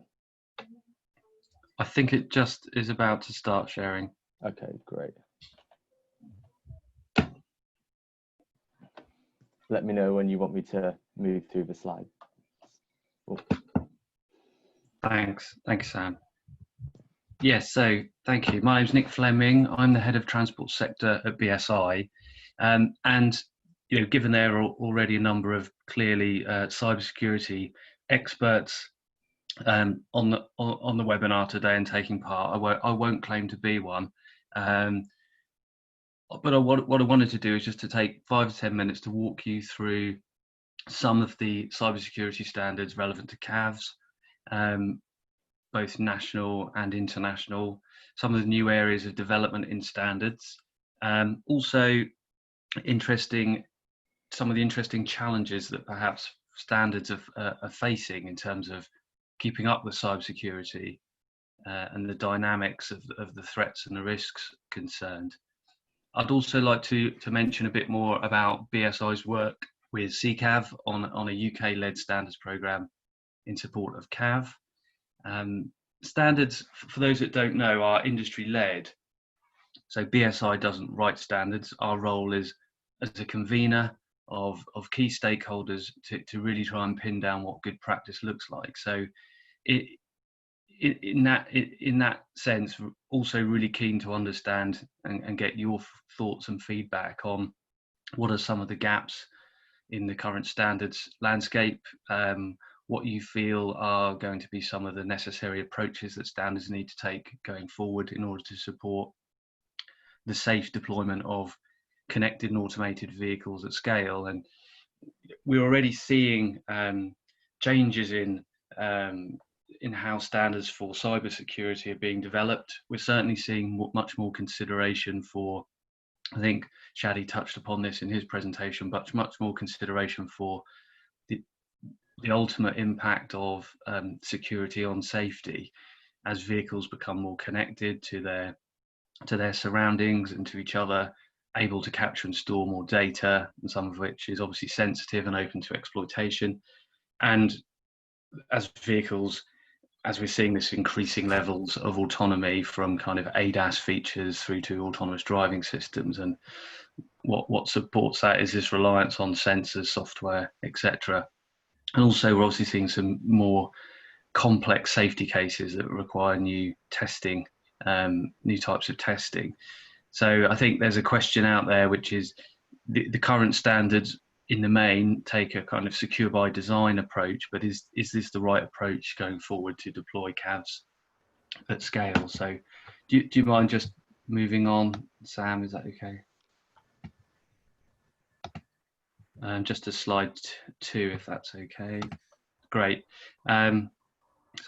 I think it just is about to start sharing. Okay, great. Let me know when you want me to move through the slide. Oh. Thanks, Sam. Yes, so thank you. My name's Nick Fleming. I'm the head of transport sector at BSI, and you know, given there are already a number of clearly cybersecurity experts on the webinar today and taking part, I won't claim to be one. But what I wanted to do is just to take 5 to 10 minutes to walk you through some of the cybersecurity standards relevant to CAVs, both national and international, some of the new areas of development in standards, also some of the interesting challenges that perhaps standards are facing in terms of keeping up with cybersecurity and the dynamics of the threats and the risks concerned. I'd also like to mention a bit more about BSI's work with CCAV on a UK-led standards programme in support of CAV. Standards, for those that don't know, are industry-led. So BSI doesn't write standards. Our role is as a convener of key stakeholders to really try and pin down what good practice looks like. So in that sense, also really keen to understand and get your thoughts and feedback on what are some of the gaps in the current standards landscape, what you feel are going to be some of the necessary approaches that standards need to take going forward in order to support the safe deployment of connected and automated vehicles at scale. And we're already seeing changes in how standards for cybersecurity are being developed. We're certainly seeing much more consideration for, I think Shadi touched upon this in his presentation, but much more consideration for the ultimate impact of security on safety as vehicles become more connected to their surroundings and to each other, able to capture and store more data, and some of which is obviously sensitive and open to exploitation. And as vehicles as we're seeing this increasing levels of autonomy from kind of ADAS features through to autonomous driving systems, and what supports that is this reliance on sensors, software, etc. And also we're obviously seeing some more complex safety cases that require new testing, new types of testing. So I think there's a question out there, which is the current standards in the main take a kind of secure by design approach, but is this the right approach going forward to deploy CAVs at scale? So do you mind just moving on, Sam? Is that okay? Just to slide 2, if that's okay. Great. So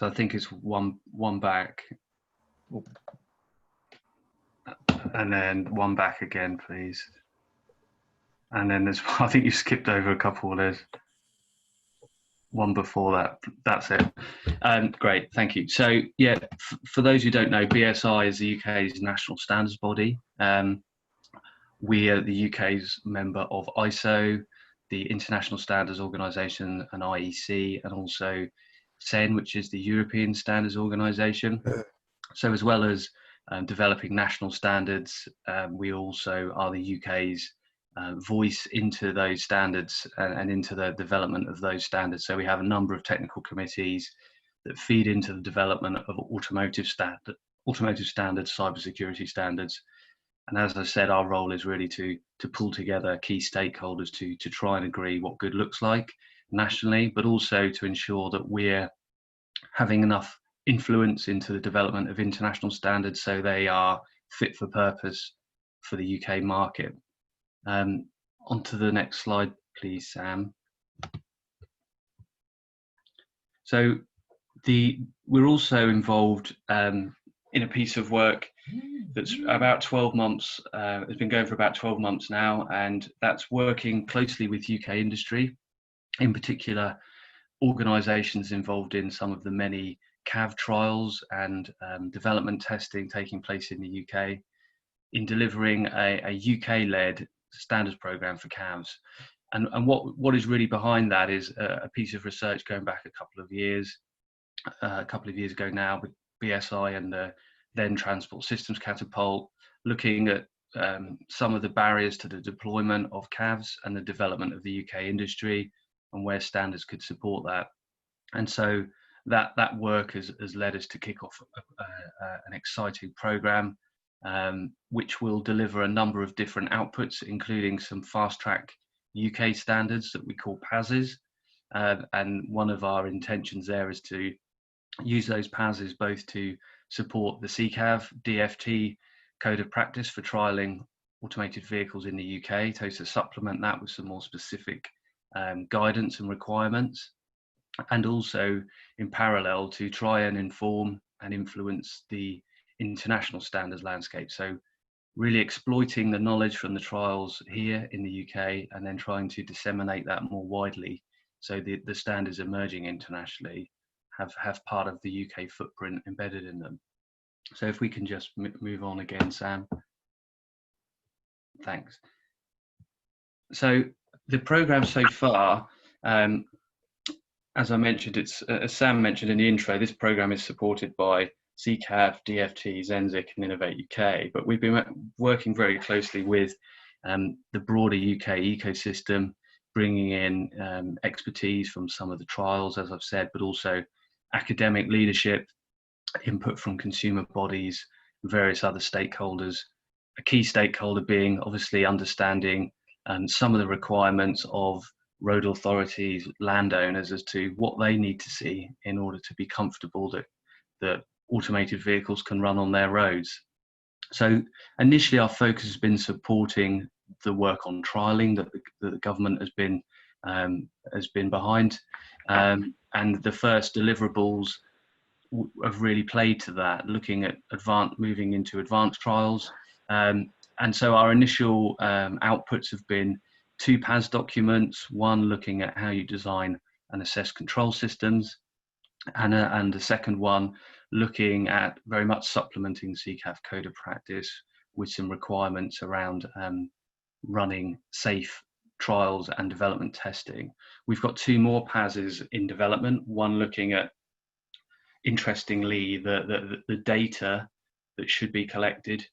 I think it's one back, and then one back again, please. And then there's, I think you skipped over a couple. There's one before that. That's it. Great, thank you. So yeah, for those who don't know, BSI is the UK's national standards body. We are the UK's member of ISO, the International Standards Organisation, and IEC, and also CEN, which is the European Standards Organisation. So as well as developing national standards, we also are the UK's voice into those standards and into the development of those standards. So we have a number of technical committees that feed into the development of automotive standards, cybersecurity standards. And as I said, our role is really to pull together key stakeholders to try and agree what good looks like nationally, but also to ensure that we're having enough influence into the development of international standards so they are fit for purpose for the UK market. On to the next slide, please, Sam. So we're also involved in a piece of work that's about 12 months, it's been going for about 12 months now, and that's working closely with UK industry, in particular organisations involved in some of the many CAV trials and development testing taking place in the UK, in delivering a UK-led standards programme for CAVs. And what is really behind that is a piece of research going back a couple of years ago now, with BSI and the then Transport Systems Catapult, looking at some of the barriers to the deployment of CAVs and the development of the UK industry and where standards could support that. And so that work has led us to kick off an exciting programme, which will deliver a number of different outputs, including some fast-track UK standards that we call PASs. And one of our intentions there is to use those PASs both to support the CCAV DFT code of practice for trialling automated vehicles in the UK, to supplement that with some more specific guidance and requirements, and also in parallel to try and inform and influence the international standards landscape. So really exploiting the knowledge from the trials here in the UK and then trying to disseminate that more widely, so the standards emerging internationally have part of the UK footprint embedded in them. So if we can just move on again, Sam. Thanks. So the programme so far, as I mentioned, as Sam mentioned in the intro, this programme is supported by CCAV, DFT, Zenzik and Innovate UK, but we've been working very closely with the broader UK ecosystem, bringing in expertise from some of the trials, as I've said, but also academic leadership, input from consumer bodies, various other stakeholders. A key stakeholder being obviously understanding some of the requirements of road authorities, landowners, as to what they need to see in order to be comfortable that automated vehicles can run on their roads. So initially our focus has been supporting the work on trialling that the government has been behind, and the first deliverables have really played to that, looking at moving into advanced trials. And so our initial outputs have been 2 PAS documents, one looking at how you design and assess control systems, and the second one looking at very much supplementing CCAV code of practice with some requirements around running safe trials and development testing. We've got 2 more PASs in development, one looking at interestingly, the data that should be collected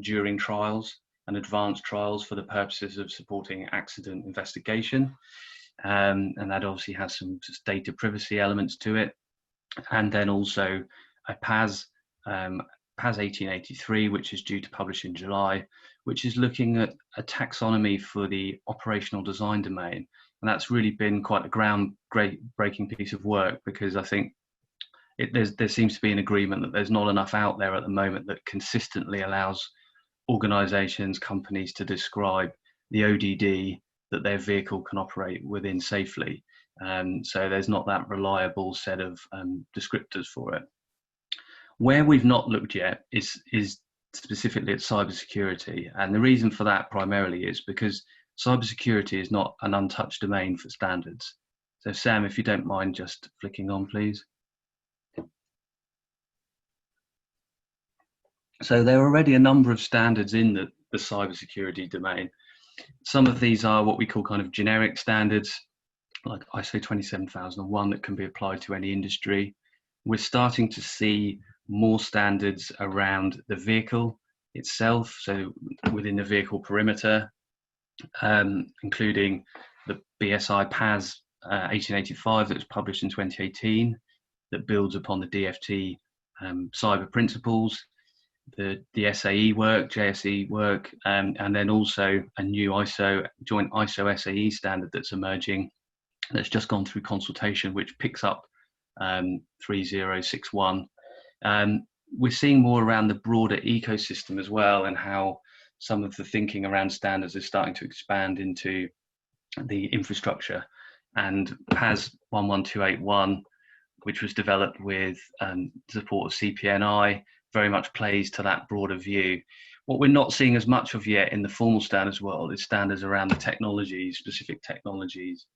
during trials and advanced trials for the purposes of supporting accident investigation. And that obviously has some data privacy elements to it. And then also a PAS 1883, which is due to publish in July, which is looking at a taxonomy for the operational design domain. And that's really been quite a groundbreaking piece of work, because I think there seems to be an agreement that there's not enough out there at the moment that consistently allows organizations, companies to describe the ODD that their vehicle can operate within safely. So there's not that reliable set of descriptors for it. Where we've not looked yet is specifically at cybersecurity. And the reason for that primarily is because cybersecurity is not an untouched domain for standards. So Sam, if you don't mind just flicking on, please. So there are already a number of standards in the cybersecurity domain. Some of these are what we call kind of generic standards, like ISO 27001, that can be applied to any industry. We're starting to see more standards around the vehicle itself, so within the vehicle perimeter, including the BSI PAS 1885 that was published in 2018, that builds upon the DFT cyber principles, the SAE work, JSE work, and then also a new joint ISO SAE standard that's emerging, that's just gone through consultation, which picks up 3061. We're seeing more around the broader ecosystem as well, and how some of the thinking around standards is starting to expand into the infrastructure. And PAS 11281, which was developed with support of CPNI, very much plays to that broader view. What we're not seeing as much of yet in the formal standards world is standards around the technologies, specific technologies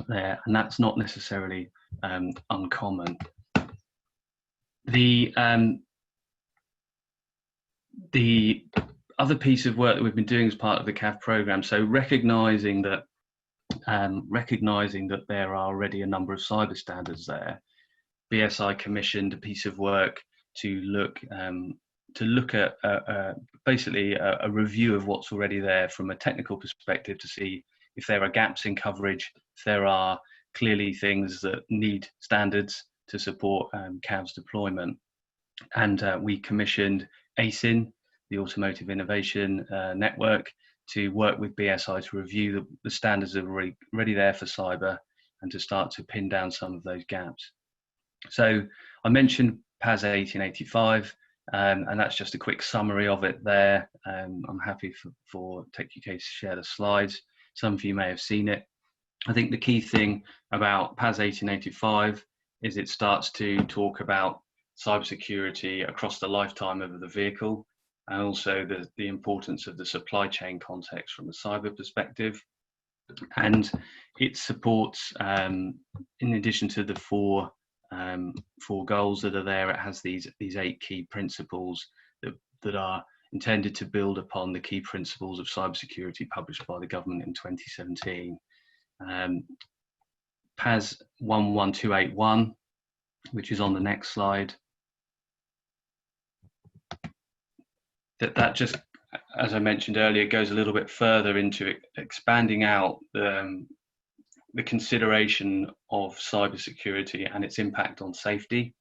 there, and that's not necessarily uncommon. The other piece of work that we've been doing as part of the CAV program, so recognizing that there are already a number of cyber standards there, BSI commissioned a piece of work to look at basically a review of what's already there from a technical perspective, to see if there are gaps in coverage, if there are clearly things that need standards to support CAV's deployment. And we commissioned ACIN, the Automotive Innovation Network, to work with BSI to review the standards that are already there for cyber, and to start to pin down some of those gaps. So I mentioned PAS 1885, and that's just a quick summary of it there. I'm happy for techUK to share the slides. Some of you may have seen it. I think the key thing about PAS 1885 is it starts to talk about cybersecurity across the lifetime of the vehicle, and also the importance of the supply chain context from a cyber perspective. And it supports, in addition to the four goals that are there, it has these 8 key principles that are intended to build upon the key principles of cybersecurity published by the government in 2017. PAS 11281, which is on the next slide, that just, as I mentioned earlier, goes a little bit further into expanding out the consideration of cybersecurity and its impact on safety,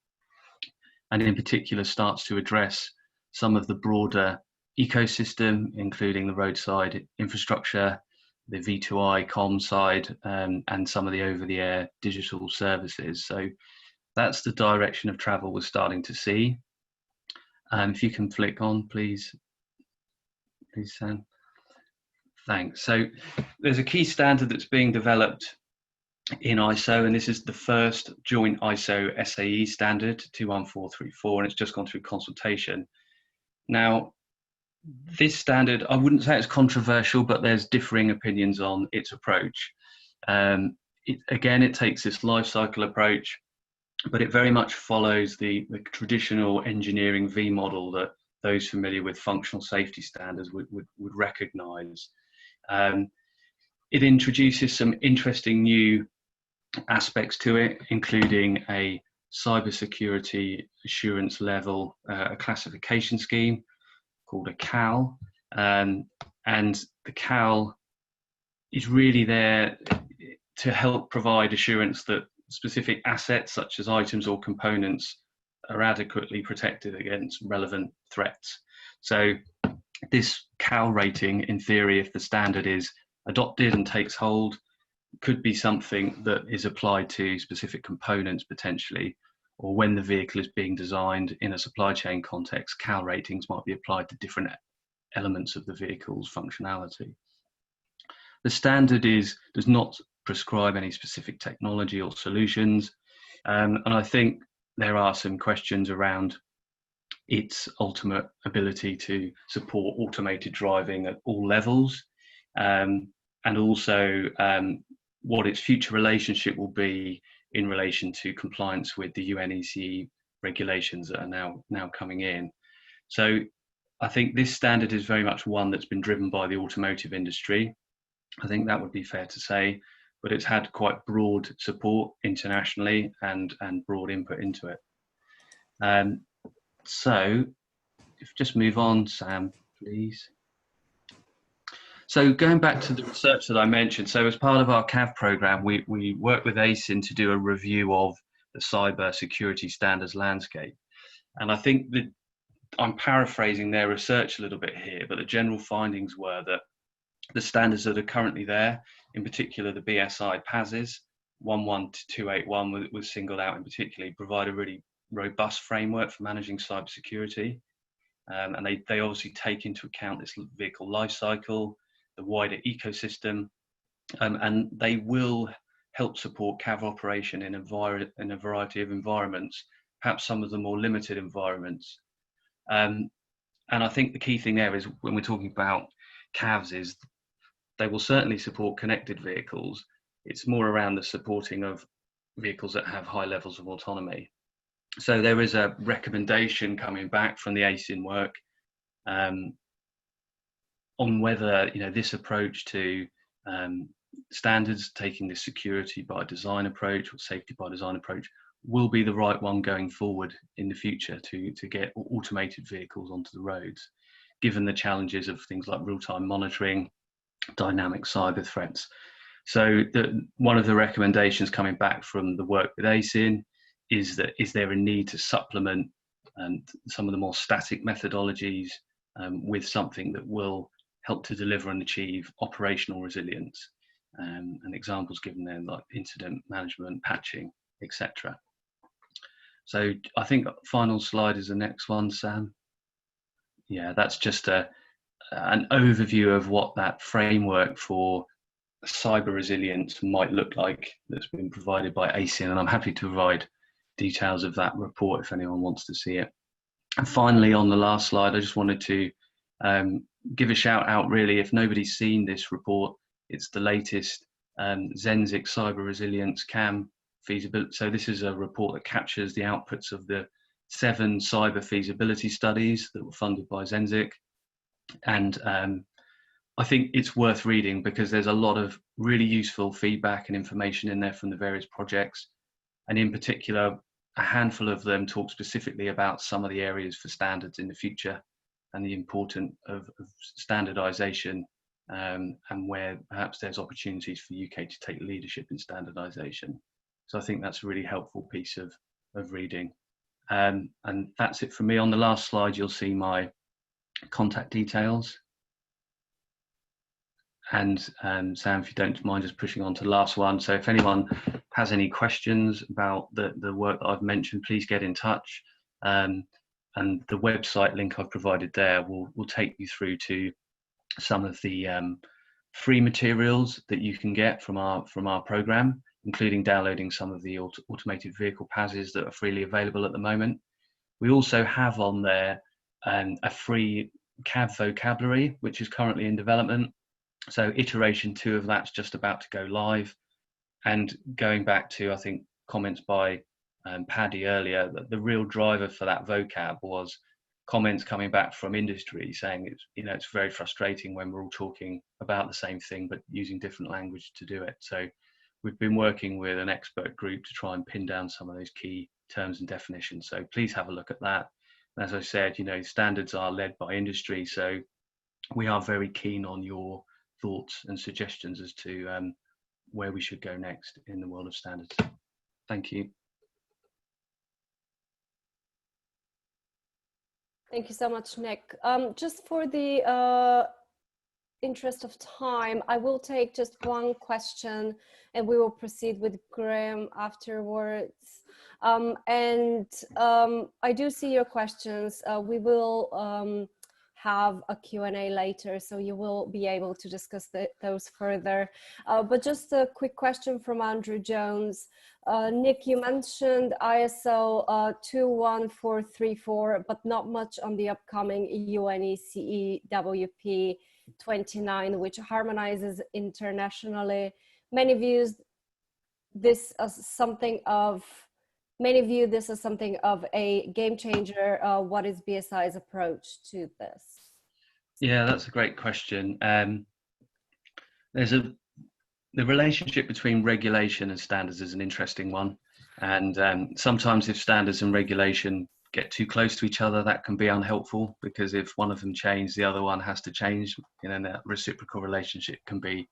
and in particular starts to address some of the broader ecosystem, including the roadside infrastructure, the V2I comm side, and some of the over-the-air digital services. So that's the direction of travel we're starting to see. If you can flick on, please, Sam. Thanks. So there's a key standard that's being developed in ISO, and this is the first joint ISO SAE standard 21434, and it's just gone through consultation. Now, this standard, I wouldn't say it's controversial, but there's differing opinions on its approach. Again, it takes this life cycle approach, but it very much follows the traditional engineering V model that those familiar with functional safety standards would recognize. It introduces some interesting new aspects to it, including a cybersecurity assurance level, a classification scheme called a CAL, and the CAL is really there to help provide assurance that specific assets such as items or components are adequately protected against relevant threats. So this CAL rating, in theory, if the standard is adopted and takes hold, could be something that is applied to specific components potentially, or when the vehicle is being designed in a supply chain context, CAL ratings might be applied to different elements of the vehicle's functionality. The standard does not prescribe any specific technology or solutions, and I think there are some questions around its ultimate ability to support automated driving at all levels, and also what its future relationship will be in relation to compliance with the UNECE regulations that are now coming in. So I think this standard is very much one that's been driven by the automotive industry. I think that would be fair to say, but it's had quite broad support internationally and broad input into it. So if you just move on, Sam, please. So going back to the research that I mentioned, so as part of our CAV program, we worked with ASIN to do a review of the cyber security standards landscape. And I think that I'm paraphrasing their research a little bit here, but the general findings were that the standards that are currently there, in particular the BSI PASs, 11281 was singled out in particular, provide a really robust framework for managing cybersecurity. And they obviously take into account this vehicle life cycle, the wider ecosystem, and they will help support CAV operation in a variety of environments, perhaps some of the more limited environments. And I think the key thing there is when we're talking about CAVs is they will certainly support connected vehicles. It's more around the supporting of vehicles that have high levels of autonomy. So there is a recommendation coming back from the ASIN work on whether this approach to standards, taking the security by design approach or safety by design approach, will be the right one going forward in the future to get automated vehicles onto the roads, given the challenges of things like real-time monitoring, dynamic cyber threats. So one of the recommendations coming back from the work with ASIN is there a need to supplement some of the more static methodologies with something that will help to deliver and achieve operational resilience, and examples given there like incident management, patching, etc. So I think final slide is the next one, Sam. Yeah, that's just an overview of what that framework for cyber resilience might look like that's been provided by ASIN, and I'm happy to provide details of that report if anyone wants to see it. And finally, on the last slide, I just wanted to give a shout out really, if nobody's seen this report, it's the latest Zenzik Cyber Resilience CAM feasibility. So this is a report that captures the outputs of the 7 cyber feasibility studies that were funded by Zenzik. And I think it's worth reading because there's a lot of really useful feedback and information in there from the various projects. And in particular, a handful of them talk specifically about some of the areas for standards in the future and the importance of standardization, and where perhaps there's opportunities for UK to take leadership in standardization. So I think that's a really helpful piece of reading. And that's it for me. On the last slide, you'll see my contact details. And Sam, if you don't mind just pushing on to the last one. So if anyone has any questions about the work that I've mentioned, please get in touch. And the website link I've provided there will take you through to some of the free materials that you can get from our program, including downloading some of the automated vehicle PASs that are freely available at the moment. We also have on there a free CAV vocabulary, which is currently in development. So iteration 2 of that's just about to go live. And going back to, I think, comments by Paddy earlier, that the real driver for that vocab was comments coming back from industry saying it's very frustrating when we're all talking about the same thing but using different language to do it. So we've been working with an expert group to try and pin down some of those key terms and definitions. So please have a look at that. As I said, you know, standards are led by industry, so we are very keen on your thoughts and suggestions as to where we should go next in the world of standards. Thank you. Thank you so much, Nick. Just for the interest of time, I will take just one question and we will proceed with Graham afterwards. I do see your questions. We will have a Q&A later, so you will be able to discuss those further. But just a quick question from Andrew Jones. Nick, you mentioned ISO 21434, but not much on the upcoming UNECE WP 29, which harmonizes internationally. Many view this as something of a game changer. What is BSI's approach to this? Yeah, that's a great question. The relationship between regulation and standards is an interesting one. And sometimes if standards and regulation get too close to each other, that can be unhelpful, because if one of them changes, the other one has to change. You know, that reciprocal relationship can be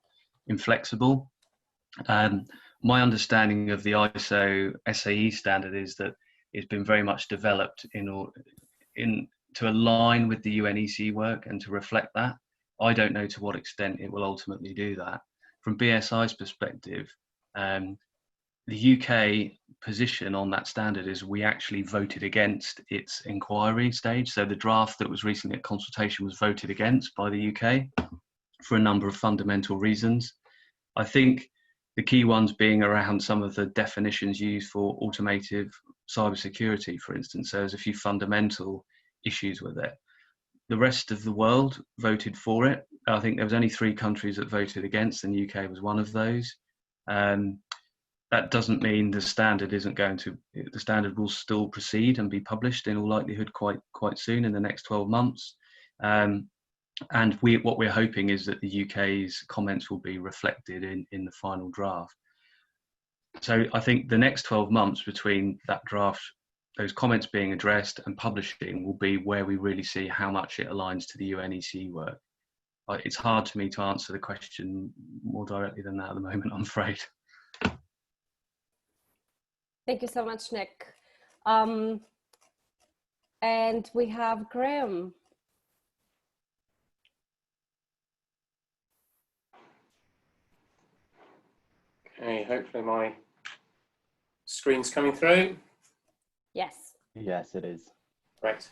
inflexible. My understanding of the ISO SAE standard is that it's been very much developed to align with the UNECE work and to reflect that. I don't know to what extent it will ultimately do that. From BSI's perspective, the UK position on that standard is we actually voted against its inquiry stage. So the draft that was recently at consultation was voted against by the UK for a number of fundamental reasons. I think the key ones being around some of the definitions used for automotive cybersecurity, for instance. So there's a few fundamental issues with it. The rest of the world voted for it. I think there was only 3 countries that voted against, and the UK was one of those. That doesn't mean the standard the standard will still proceed and be published in all likelihood quite soon, in the next 12 months. And what we're hoping is that the UK's comments will be reflected in the final draft. So I think the next 12 months between that draft, those comments being addressed, and publishing will be where we really see how much it aligns to the UNECE work. It's hard for me to answer the question more directly than that at the moment, I'm afraid. Thank you so much, Nick. And we have Graham. Okay, hopefully my screen's coming through. Yes. Yes, it is. Right.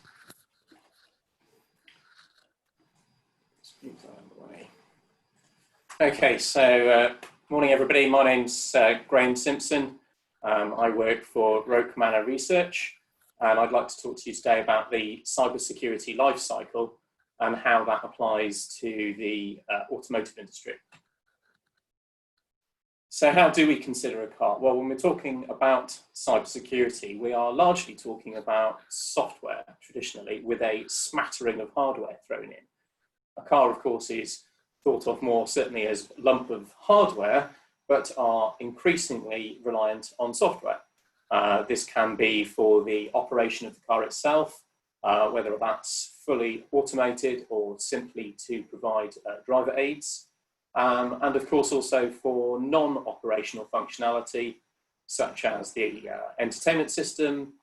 Okay, so morning everybody. My name's Graham Simpson. I work for Roke Manor Research, and I'd like to talk to you today about the cybersecurity life cycle and how that applies to the automotive industry. So how do we consider a car? Well, when we're talking about cybersecurity, we are largely talking about software traditionally, with a smattering of hardware thrown in. A car, of course, is thought of more certainly as a lump of hardware, but are increasingly reliant on software. This can be for the operation of the car itself, whether that's fully automated or simply to provide driver aids. And of course also for non-operational functionality, such as the entertainment system,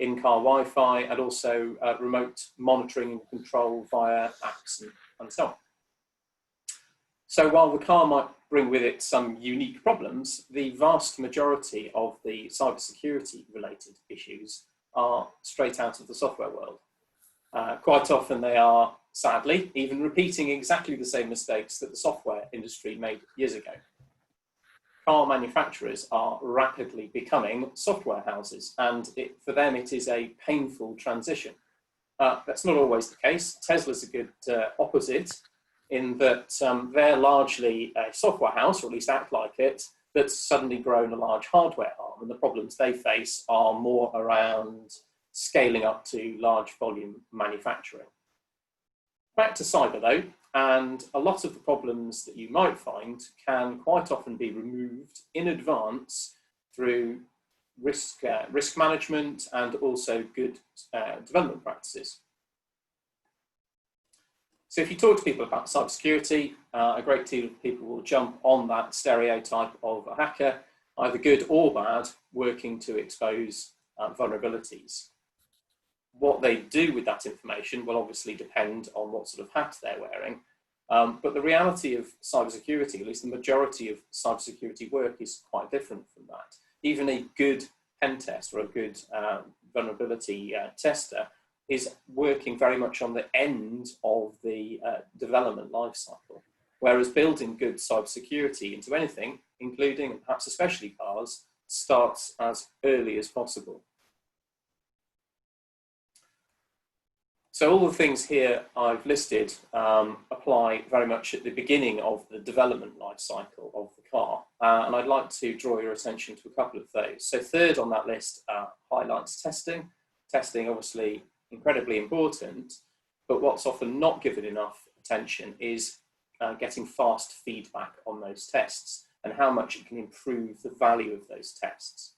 in-car Wi-Fi, and also remote monitoring and control via apps and so on. So while the car might bring with it some unique problems, the vast majority of the cybersecurity related issues are straight out of the software world. Quite often they are, sadly, even repeating exactly the same mistakes that the software industry made years ago. Car manufacturers are rapidly becoming software houses, and for them it is a painful transition. That's not always the case. Tesla's a good opposite, in that they're largely a software house, or at least act like it, that's suddenly grown a large hardware arm, and the problems they face are more around scaling up to large volume manufacturing. Back to cyber though, and a lot of the problems that you might find can quite often be removed in advance through risk management, and also good development practices. So if you talk to people about cybersecurity, a great deal of people will jump on that stereotype of a hacker, either good or bad, working to expose vulnerabilities. What they do with that information will obviously depend on what sort of hat they're wearing. But the reality of cybersecurity, at least the majority of cybersecurity work, is quite different from that. Even a good pen test or a good vulnerability tester is working very much on the end of the development lifecycle. Whereas building good cybersecurity into anything, including and perhaps especially cars, starts as early as possible. So all the things here I've listed apply very much at the beginning of the development life cycle of the car. And I'd like to draw your attention to a couple of those. So third on that list highlights testing. Testing obviously incredibly important, but what's often not given enough attention is getting fast feedback on those tests and how much it can improve the value of those tests.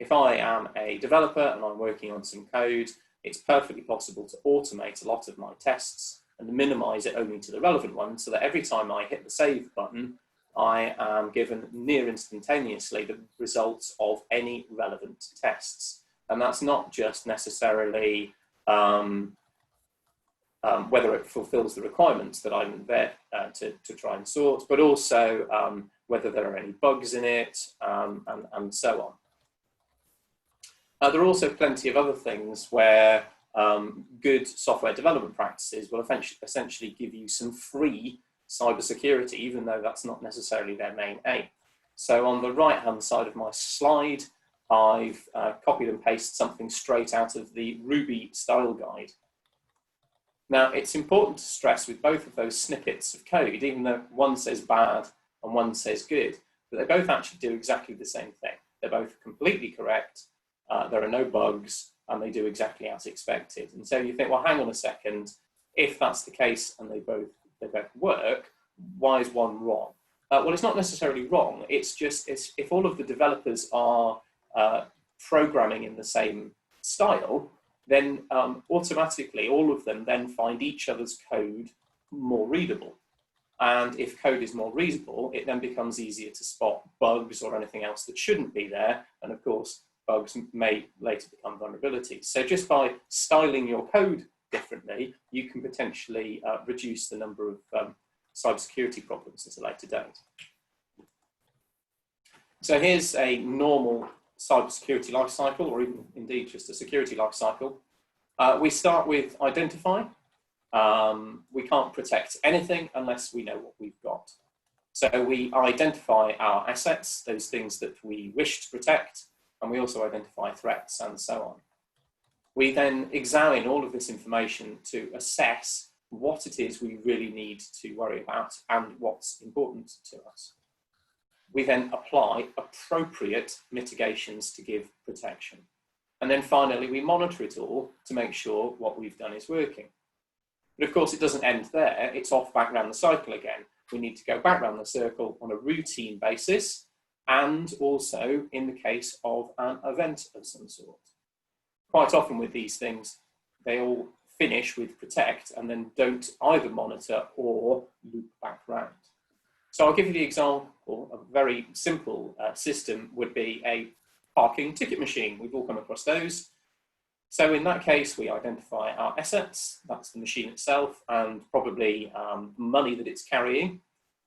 If I am a developer and I'm working on some code, it's perfectly possible to automate a lot of my tests and minimize it only to the relevant ones, so that every time I hit the save button, I am given near instantaneously the results of any relevant tests. And that's not just necessarily whether it fulfills the requirements that I'm there to try and sort, but also whether there are any bugs in it, and so on. There are also plenty of other things where good software development practices will essentially give you some free cybersecurity, even though that's not necessarily their main aim. So on the right-hand side of my slide, I've copied and pasted something straight out of the Ruby style guide. Now, it's important to stress with both of those snippets of code, even though one says bad and one says good, that they both actually do exactly the same thing. They're both completely correct, there are no bugs, and they do exactly as expected. And so you think, well, hang on a second, if that's the case and they both work, why is one wrong? Well, it's not necessarily wrong, it's just if all of the developers are programming in the same style, then automatically all of them then find each other's code more readable. And if code is more readable, it then becomes easier to spot bugs or anything else that shouldn't be there. And of course, bugs may later become vulnerabilities. So just by styling your code differently, you can potentially reduce the number of cybersecurity problems at a later date. So here's a normal cybersecurity lifecycle, or even indeed just a security lifecycle. We start with identify. We can't protect anything unless we know what we've got. So we identify our assets, those things that we wish to protect, and we also identify threats and so on. We then examine all of this information to assess what it is we really need to worry about and what's important to us. We then apply appropriate mitigations to give protection. And then finally, we monitor it all to make sure what we've done is working. But of course, it doesn't end there. It's off back round the cycle again. We need to go back round the circle on a routine basis, and also in the case of an event of some sort. Quite often with these things, they all finish with protect and then don't either monitor or loop back round. So I'll give you the example. A very simple system would be a parking ticket machine. We've all come across those. So in that case, we identify our assets, that's the machine itself, and probably money that it's carrying.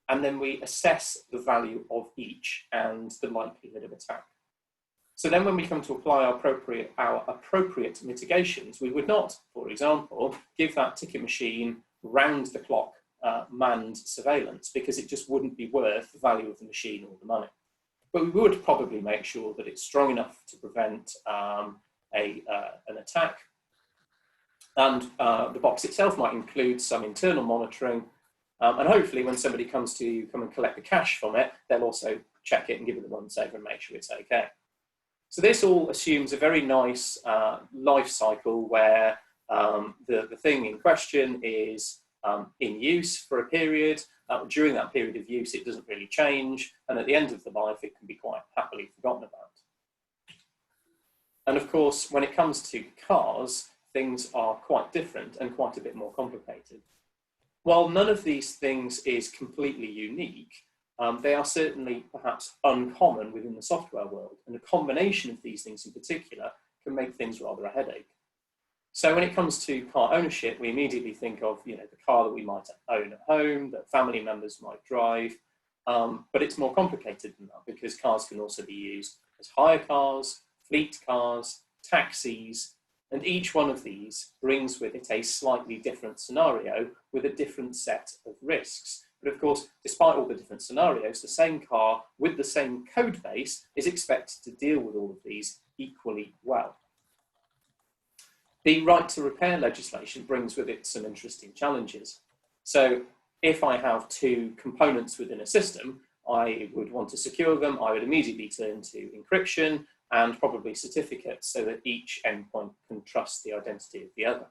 And then we assess the value of each and the likelihood of attack. So then when we come to apply our appropriate mitigations, we would not, for example, give that ticket machine round-the-clock manned surveillance, because it just wouldn't be worth the value of the machine or the money. But we would probably make sure that it's strong enough to prevent an attack. And the box itself might include some internal monitoring. And hopefully when somebody comes to come and collect the cash from it, they'll also check it and give it the once over and make sure it's okay. So this all assumes a very nice life cycle where the thing in question is in use for a period. During that period of use, it doesn't really change. And at the end of the life, it can be quite happily forgotten about. And of course, when it comes to cars, things are quite different and quite a bit more complicated. While none of these things is completely unique, they are certainly perhaps uncommon within the software world. And a combination of these things in particular can make things rather a headache. So when it comes to car ownership, we immediately think of, the car that we might own at home, that family members might drive, but it's more complicated than that, because cars can also be used as hire cars, fleet cars, taxis, and each one of these brings with it a slightly different scenario with a different set of risks. But of course, despite all the different scenarios, the same car with the same code base is expected to deal with all of these equally well. The right to repair legislation brings with it some interesting challenges. So if I have two components within a system, I would want to secure them. I would immediately turn to encryption and probably certificates so that each endpoint can trust the identity of the other.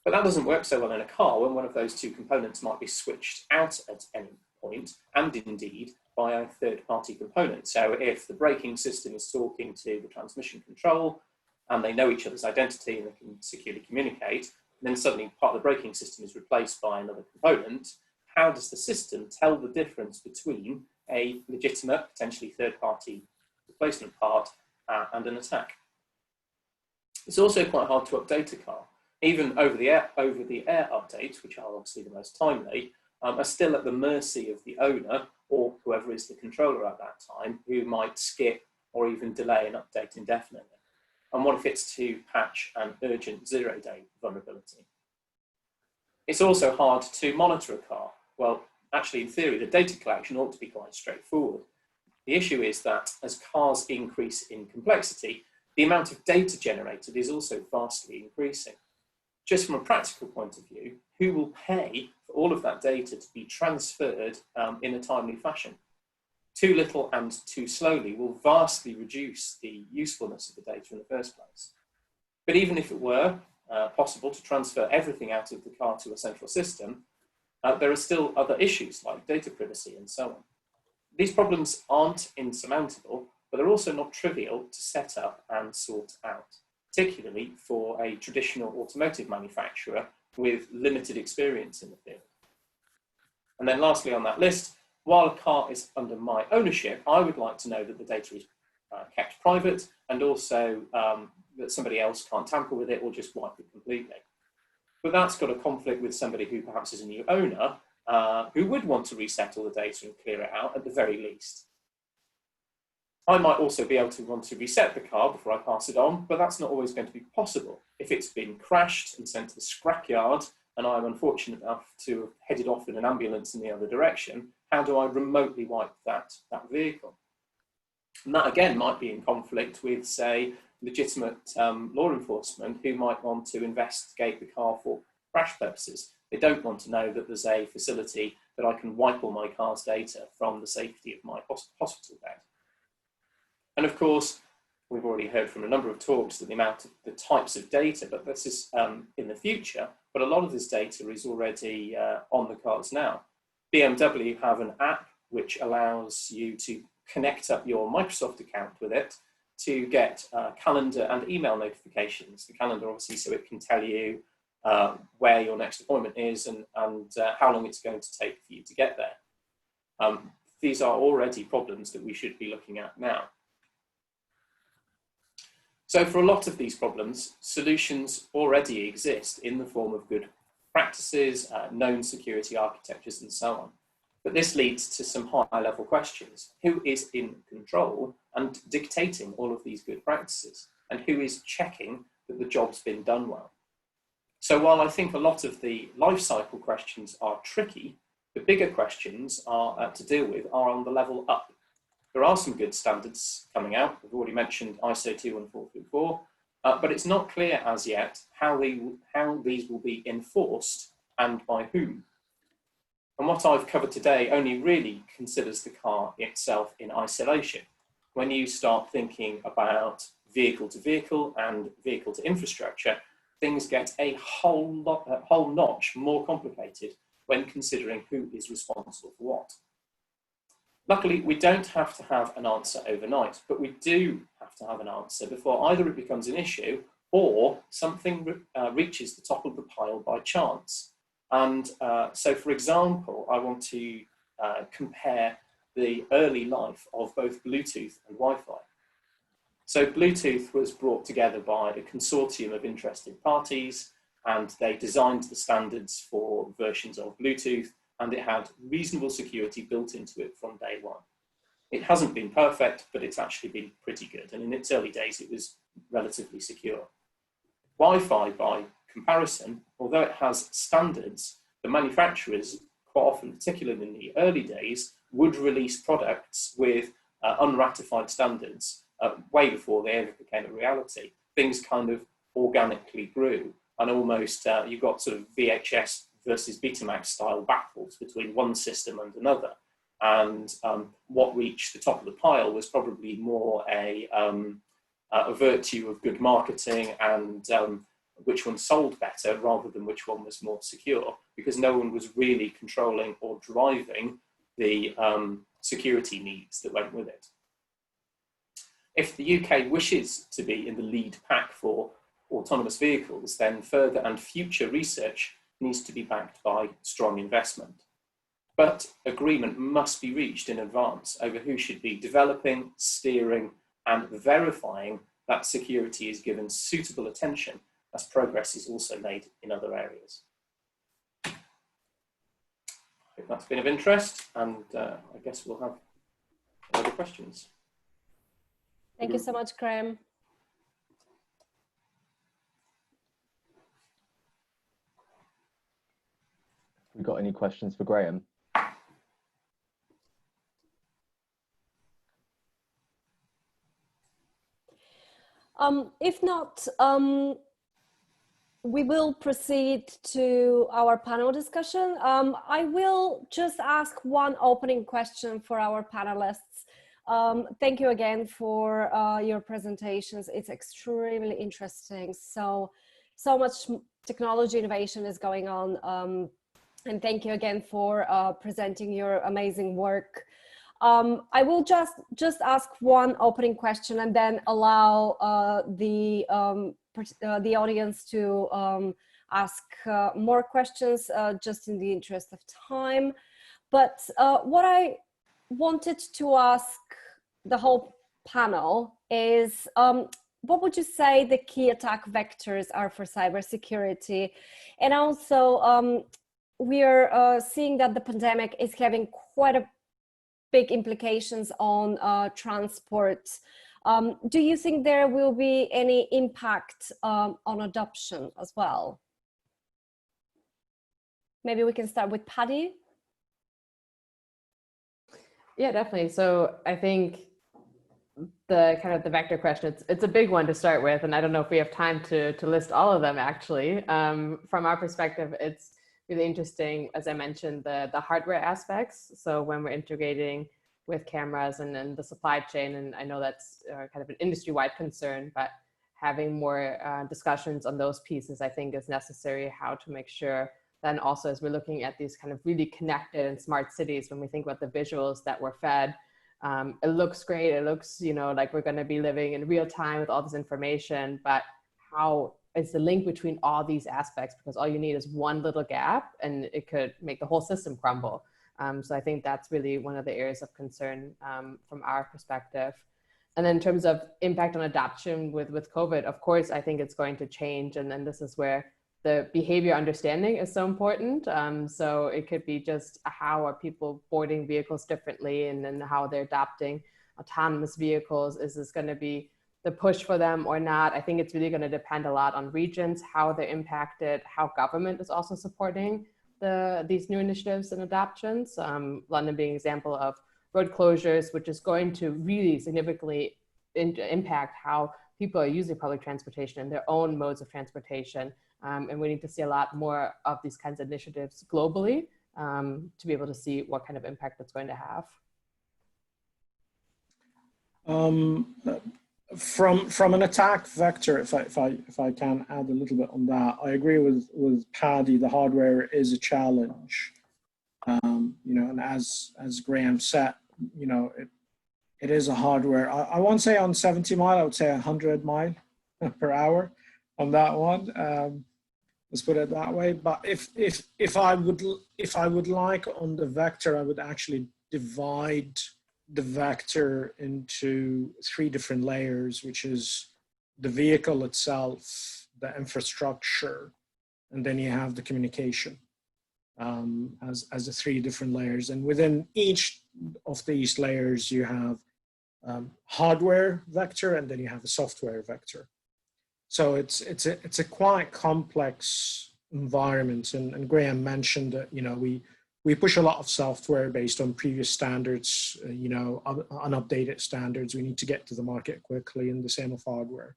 But that doesn't work so well in a car when one of those two components might be switched out at any point, and indeed by a third-party component. So if the braking system is talking to the transmission control and they know each other's identity and they can securely communicate, then suddenly part of the braking system is replaced by another component, how does the system tell the difference between a legitimate, potentially third-party replacement part and an attack? It's also quite hard to update a car. Even over-the-air updates, which are obviously the most timely, are still at the mercy of the owner or whoever is the controller at that time, who might skip or even delay an update indefinitely. And what if it's to patch an urgent zero-day vulnerability? It's also hard to monitor a car. Well, actually, in theory, the data collection ought to be quite straightforward. The issue is that as cars increase in complexity, the amount of data generated is also vastly increasing. Just from a practical point of view, who will pay for all of that data to be transferred in a timely fashion? Too little and too slowly will vastly reduce the usefulness of the data in the first place. But even if it were possible to transfer everything out of the car to a central system, there are still other issues like data privacy and so on. These problems aren't insurmountable, but they're also not trivial to set up and sort out, particularly for a traditional automotive manufacturer with limited experience in the field. And then lastly on that list, while a car is under my ownership, I would like to know that the data is kept private and also that somebody else can't tamper with it or just wipe it completely. But that's got a conflict with somebody who perhaps is a new owner who would want to reset all the data and clear it out at the very least. I might also be able to want to reset the car before I pass it on, but that's not always going to be possible. If it's been crashed and sent to the scrapyard and I'm unfortunate enough to have headed off in an ambulance in the other direction, how do I remotely wipe that vehicle? And that again might be in conflict with, say, legitimate law enforcement who might want to investigate the car for crash purposes. They don't want to know that there's a facility that I can wipe all my car's data from the safety of my hospital bed. And of course, we've already heard from a number of talks that the types of data, but this is in the future, but a lot of this data is already on the cards now. BMW have an app which allows you to connect up your Microsoft account with it to get calendar and email notifications. The calendar obviously so it can tell you where your next appointment is and how long it's going to take for you to get there. These are already problems that we should be looking at now. So for a lot of these problems, solutions already exist in the form of good practices, known security architectures, and so on. But this leads to some high-level questions. Who is in control and dictating all of these good practices? And who is checking that the job's been done well? So while I think a lot of the life cycle questions are tricky, the bigger questions to deal with are on the level up. There are some good standards coming out. We've already mentioned ISO 21434, but it's not clear as yet how these will be enforced and by whom. And what I've covered today only really considers the car itself in isolation. When you start thinking about vehicle to vehicle and vehicle to infrastructure, things get a whole notch more complicated when considering who is responsible for what. Luckily, we don't have to have an answer overnight, but we do have to have an answer before either it becomes an issue or something reaches the top of the pile by chance. And so, for example, I want to compare the early life of both Bluetooth and Wi-Fi. So Bluetooth was brought together by a consortium of interested parties, and they designed the standards for versions of Bluetooth, and it had reasonable security built into it from day one. It hasn't been perfect, but it's actually been pretty good. And in its early days, it was relatively secure. Wi-Fi, by comparison, although it has standards, the manufacturers, quite often, particularly in the early days, would release products with unratified standards way before they ever became a reality. Things kind of organically grew, and almost you got sort of VHS versus Betamax style battles between one system and another. And what reached the top of the pile was probably more a virtue of good marketing and which one sold better rather than which one was more secure, because no one was really controlling or driving the security needs that went with it. If the UK wishes to be in the lead pack for autonomous vehicles, then further and future research needs to be backed by strong investment. But agreement must be reached in advance over who should be developing, steering, and verifying that security is given suitable attention as progress is also made in other areas. I hope that's been of interest, and I guess we'll have other questions. Thank you so much, Graham. We got any questions for Graham? If not, we will proceed to our panel discussion. I will just ask one opening question for our panelists. Thank you again for your presentations. It's extremely interesting. So much technology innovation is going on. And thank you again for presenting your amazing work. I will just ask one opening question and then allow the audience to ask more questions just in the interest of time. But what I wanted to ask the whole panel is, what would you say the key attack vectors are for cybersecurity? And also, we are seeing that the pandemic is having quite a big implications on transport. Do you think there will be any impact on adoption as well? Maybe we can start with Paddy. Yeah, definitely. So I think the kind of the vector question, it's a big one to start with, and I don't know if we have time to list all of them actually. From our perspective, it's really interesting, as I mentioned, the hardware aspects. So when we're integrating with cameras and then the supply chain, and I know that's kind of an industry-wide concern, but having more discussions on those pieces, I think is necessary, how to make sure then also as we're looking at these kind of really connected and smart cities, when we think about the visuals that we're fed, it looks great. It looks, you know, like we're going to be living in real time with all this information, but how is the link between all these aspects? Because all you need is one little gap and it could make the whole system crumble. So I think that's really one of the areas of concern from our perspective. And then in terms of impact on adoption with COVID, of course, I think it's going to change. And then this is where the behavior understanding is so important. So it could be just how are people boarding vehicles differently, and then how they're adopting autonomous vehicles. Is this going to be the push for them or not? I think it's really going to depend a lot on regions, how they're impacted, how government is also supporting these new initiatives and adoptions. London being an example of road closures, which is going to really significantly impact how people are using public transportation and their own modes of transportation. And we need to see a lot more of these kinds of initiatives globally to be able to see what kind of impact it's going to have. From an attack vector, if I can add a little bit on that, I agree with Paddy. The hardware is a challenge, you know, and as Graham said, you know, it is a hardware. I won't say on 70 mile, I would say 100 mile per hour on that one. Let's put it that way. But if I would like on the vector, I would actually divide the vector into 3 different layers, which is the vehicle itself, the infrastructure, and then you have the communication as the 3 different layers. And within each of these layers, you have hardware vector, and then you have a software vector. So it's a quite complex environment. And Graham mentioned that, you know, we push a lot of software based on previous standards, you know, unupdated standards. We need to get to the market quickly, and the same of hardware.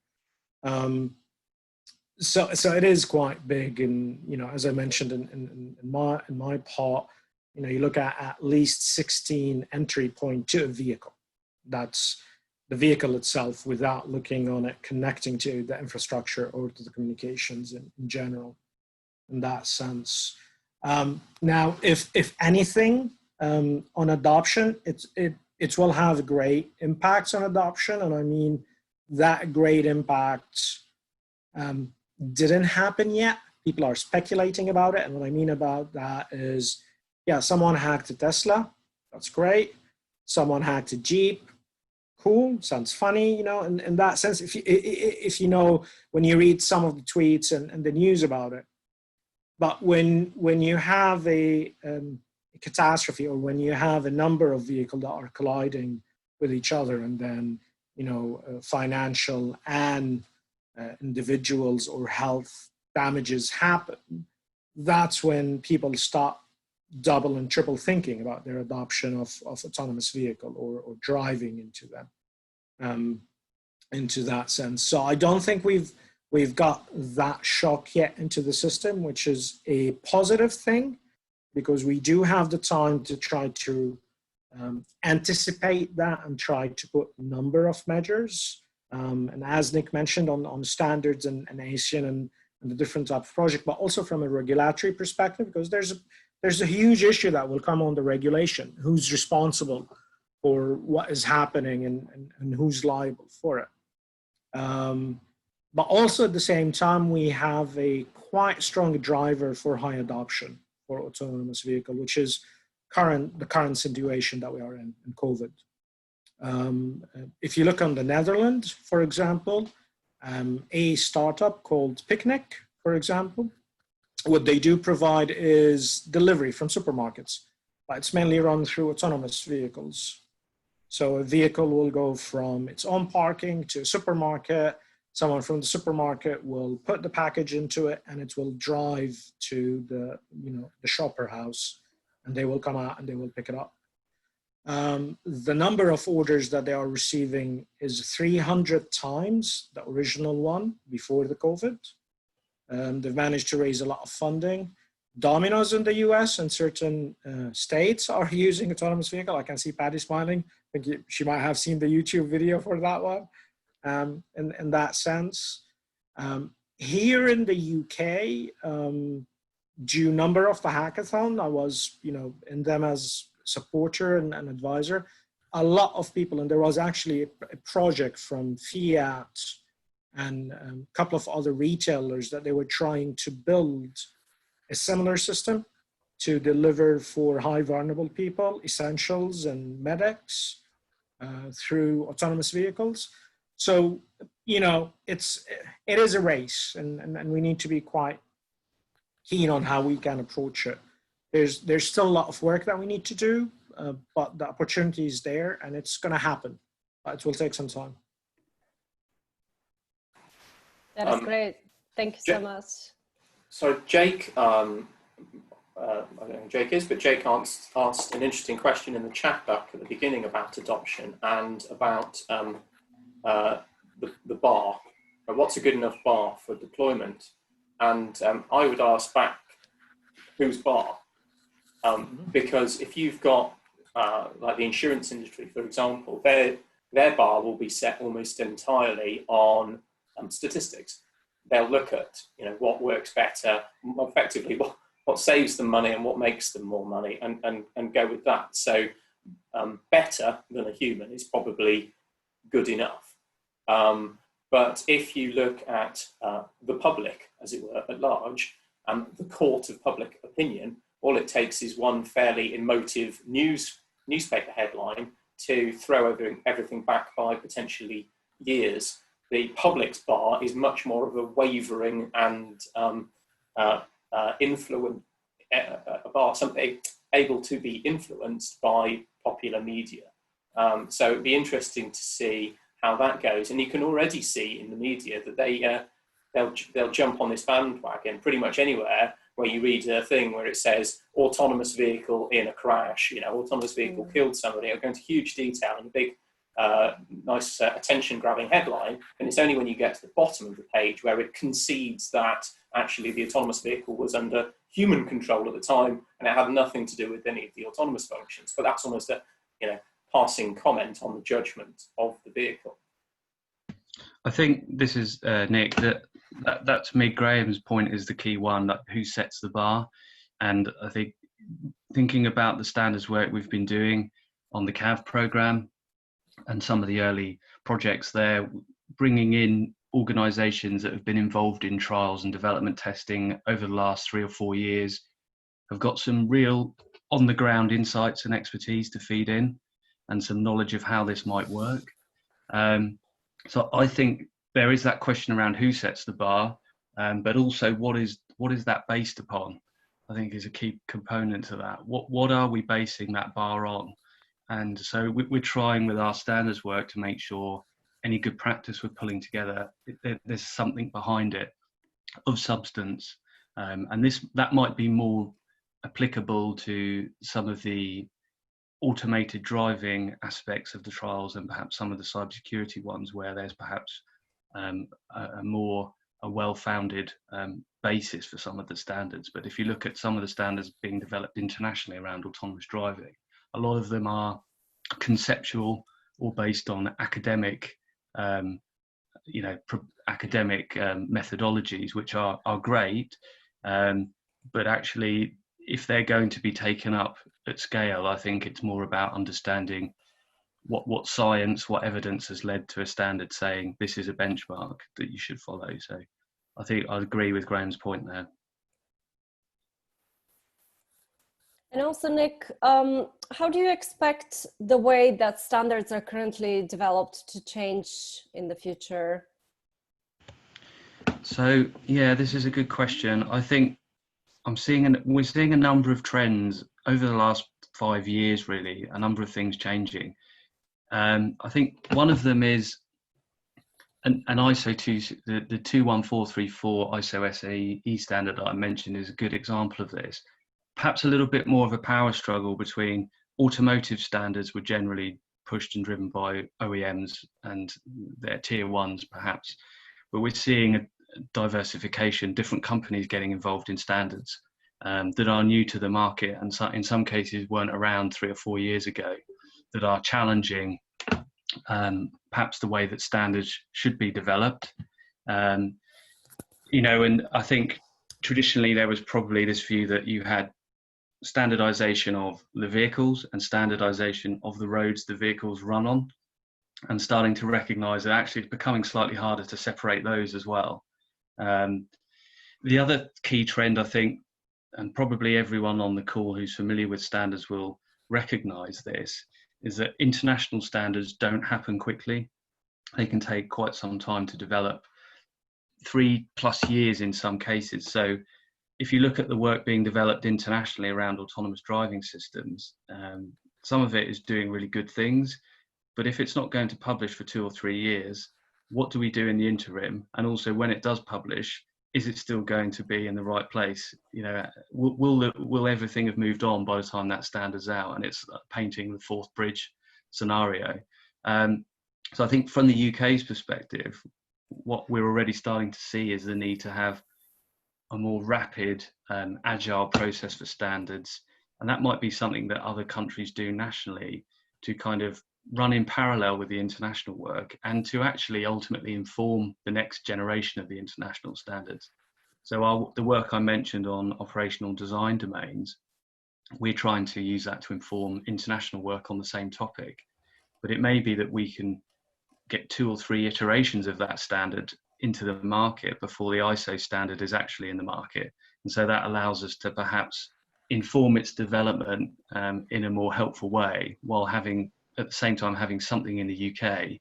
So it is quite big. And, you know, as I mentioned in my part, you know, you look at least 16 entry point to a vehicle. That's the vehicle itself, without looking on it connecting to the infrastructure or to the communications in general, in that sense. Now, if anything, on adoption, it will have great impacts on adoption. And I mean, that great impact didn't happen yet. People are speculating about it. And what I mean about that is, yeah, someone hacked a Tesla. That's great. Someone hacked a Jeep. Cool, sounds funny, you know, in that sense, if you know, when you read some of the tweets and the news about it. But when you have a catastrophe, or when you have a number of vehicles that are colliding with each other, and then, you know, financial and individuals or health damages happen, that's when people start double and triple thinking about their adoption of autonomous vehicle or driving into them, into that sense. So I don't think we've got that shock yet into the system, which is a positive thing, because we do have the time to try to anticipate that and try to put a number of measures. And as Nick mentioned on standards and ASEAN and the different type of project, but also from a regulatory perspective, because there's a huge issue that will come on the regulation. Who's responsible for what is happening and who's liable for it? But also at the same time, we have a quite strong driver for high adoption for autonomous vehicle, which is the current situation that we are in COVID. If you look on the Netherlands, for example, a startup called Picnic, for example, what they do provide is delivery from supermarkets, but it's mainly run through autonomous vehicles. So a vehicle will go from its own parking to a supermarket. Someone from the supermarket will put the package into it, and it will drive to the shopper house, and they will come out and they will pick it up. The number of orders that they are receiving is 300 times the original one before the COVID. They've managed to raise a lot of funding. Domino's in the US and certain states are using autonomous vehicle. I can see Patty smiling. I think she might have seen the YouTube video for that one. In that sense. Here in the UK, due number of the hackathon, I was, you know, in them as supporter and advisor. A lot of people, and there was actually a project from Fiat and a couple of other retailers that they were trying to build a similar system to deliver for high vulnerable people, essentials and medics through autonomous vehicles. So, you know, it is a race, and we need to be quite keen on how we can approach it. There's still a lot of work that we need to do, but the opportunity is there, and it's going to happen. But it will take some time. That is great. Thank you so much. So Jake, I don't know who Jake is, but Jake asked an interesting question in the chat back at the beginning about adoption and about the bar. What's a good enough bar for deployment? And I would ask back, whose bar? Because if you've got like the insurance industry, for example, their bar will be set almost entirely on statistics. They'll look at, you know, what works better, effectively what saves them money and what makes them more money, and go with that. So better than a human is probably good enough. But if you look at the public, as it were, at large, and the court of public opinion, all it takes is one fairly emotive newspaper headline to throw everything back by potentially years. The public's bar is much more of a wavering and influence, a bar, something able to be influenced by popular media. So it'd be interesting to see how that goes. And you can already see in the media that they'll jump on this bandwagon pretty much anywhere where you read a thing where it says autonomous vehicle in a crash, autonomous vehicle killed somebody. It'll go into huge detail and a big, nice attention-grabbing headline. And it's only when you get to the bottom of the page where it concedes that actually the autonomous vehicle was under human control at the time and it had nothing to do with any of the autonomous functions. But that's almost a passing comment on the judgment of the vehicle. I think this is Nick. That to me, Graham's point is the key one. That who sets the bar, and I think thinking about the standards work we've been doing on the CAV program and some of the early projects there, bringing in organisations that have been involved in trials and development testing over the last 3 or 4 years, have got some real on-the-ground insights and expertise to feed in, and some knowledge of how this might work. So I think there is that question around who sets the bar, but also what is that based upon, I think is a key component to that. What are we basing that bar on? And so we're trying with our standards work to make sure any good practice we're pulling together, there's something behind it of substance. And that might be more applicable to some of the automated driving aspects of the trials and perhaps some of the cybersecurity ones where there's perhaps a well-founded basis for some of the standards. But if you look at some of the standards being developed internationally around autonomous driving, a lot of them are conceptual or based on academic academic methodologies, which are great, but actually if they're going to be taken up at scale, I think it's more about understanding what science, what evidence has led to a standard saying this is a benchmark that you should follow. So I think I agree with Graham's point there. And also, Nick, how do you expect the way that standards are currently developed to change in the future? So yeah, this is a good question. I think we're seeing a number of trends over the last 5 years, really, a number of things changing. I think one of them is an ISO 21434 ISO SAE standard that I mentioned is a good example of this. Perhaps a little bit more of a power struggle between automotive standards were generally pushed and driven by OEMs and their tier ones, perhaps, but we're seeing a diversification, different companies getting involved in standards that are new to the market and in some cases weren't around 3 or 4 years ago, that are challenging perhaps the way that standards should be developed. And I think traditionally there was probably this view that you had standardization of the vehicles and standardization of the roads the vehicles run on, and starting to recognize that actually it's becoming slightly harder to separate those as well. The other key trend, I think, and probably everyone on the call who's familiar with standards will recognize this, is that international standards don't happen quickly. They can take quite some time to develop, 3+ years in some cases. So if you look at the work being developed internationally around autonomous driving systems, some of it is doing really good things, but if it's not going to publish for 2 or 3 years, what do we do in the interim? And also when it does publish, is it still going to be in the right place? Will everything have moved on by the time that standard's out? And it's painting the fourth bridge scenario. So I think from the UK's perspective, what we're already starting to see is the need to have a more rapid, agile process for standards. And that might be something that other countries do nationally to kind of run in parallel with the international work and to actually ultimately inform the next generation of the international standards. So the work I mentioned on operational design domains, we're trying to use that to inform international work on the same topic. But it may be that we can get 2 or 3 iterations of that standard into the market before the ISO standard is actually in the market. And so that allows us to perhaps inform its development in a more helpful way, while having, at the same time, having something in the UK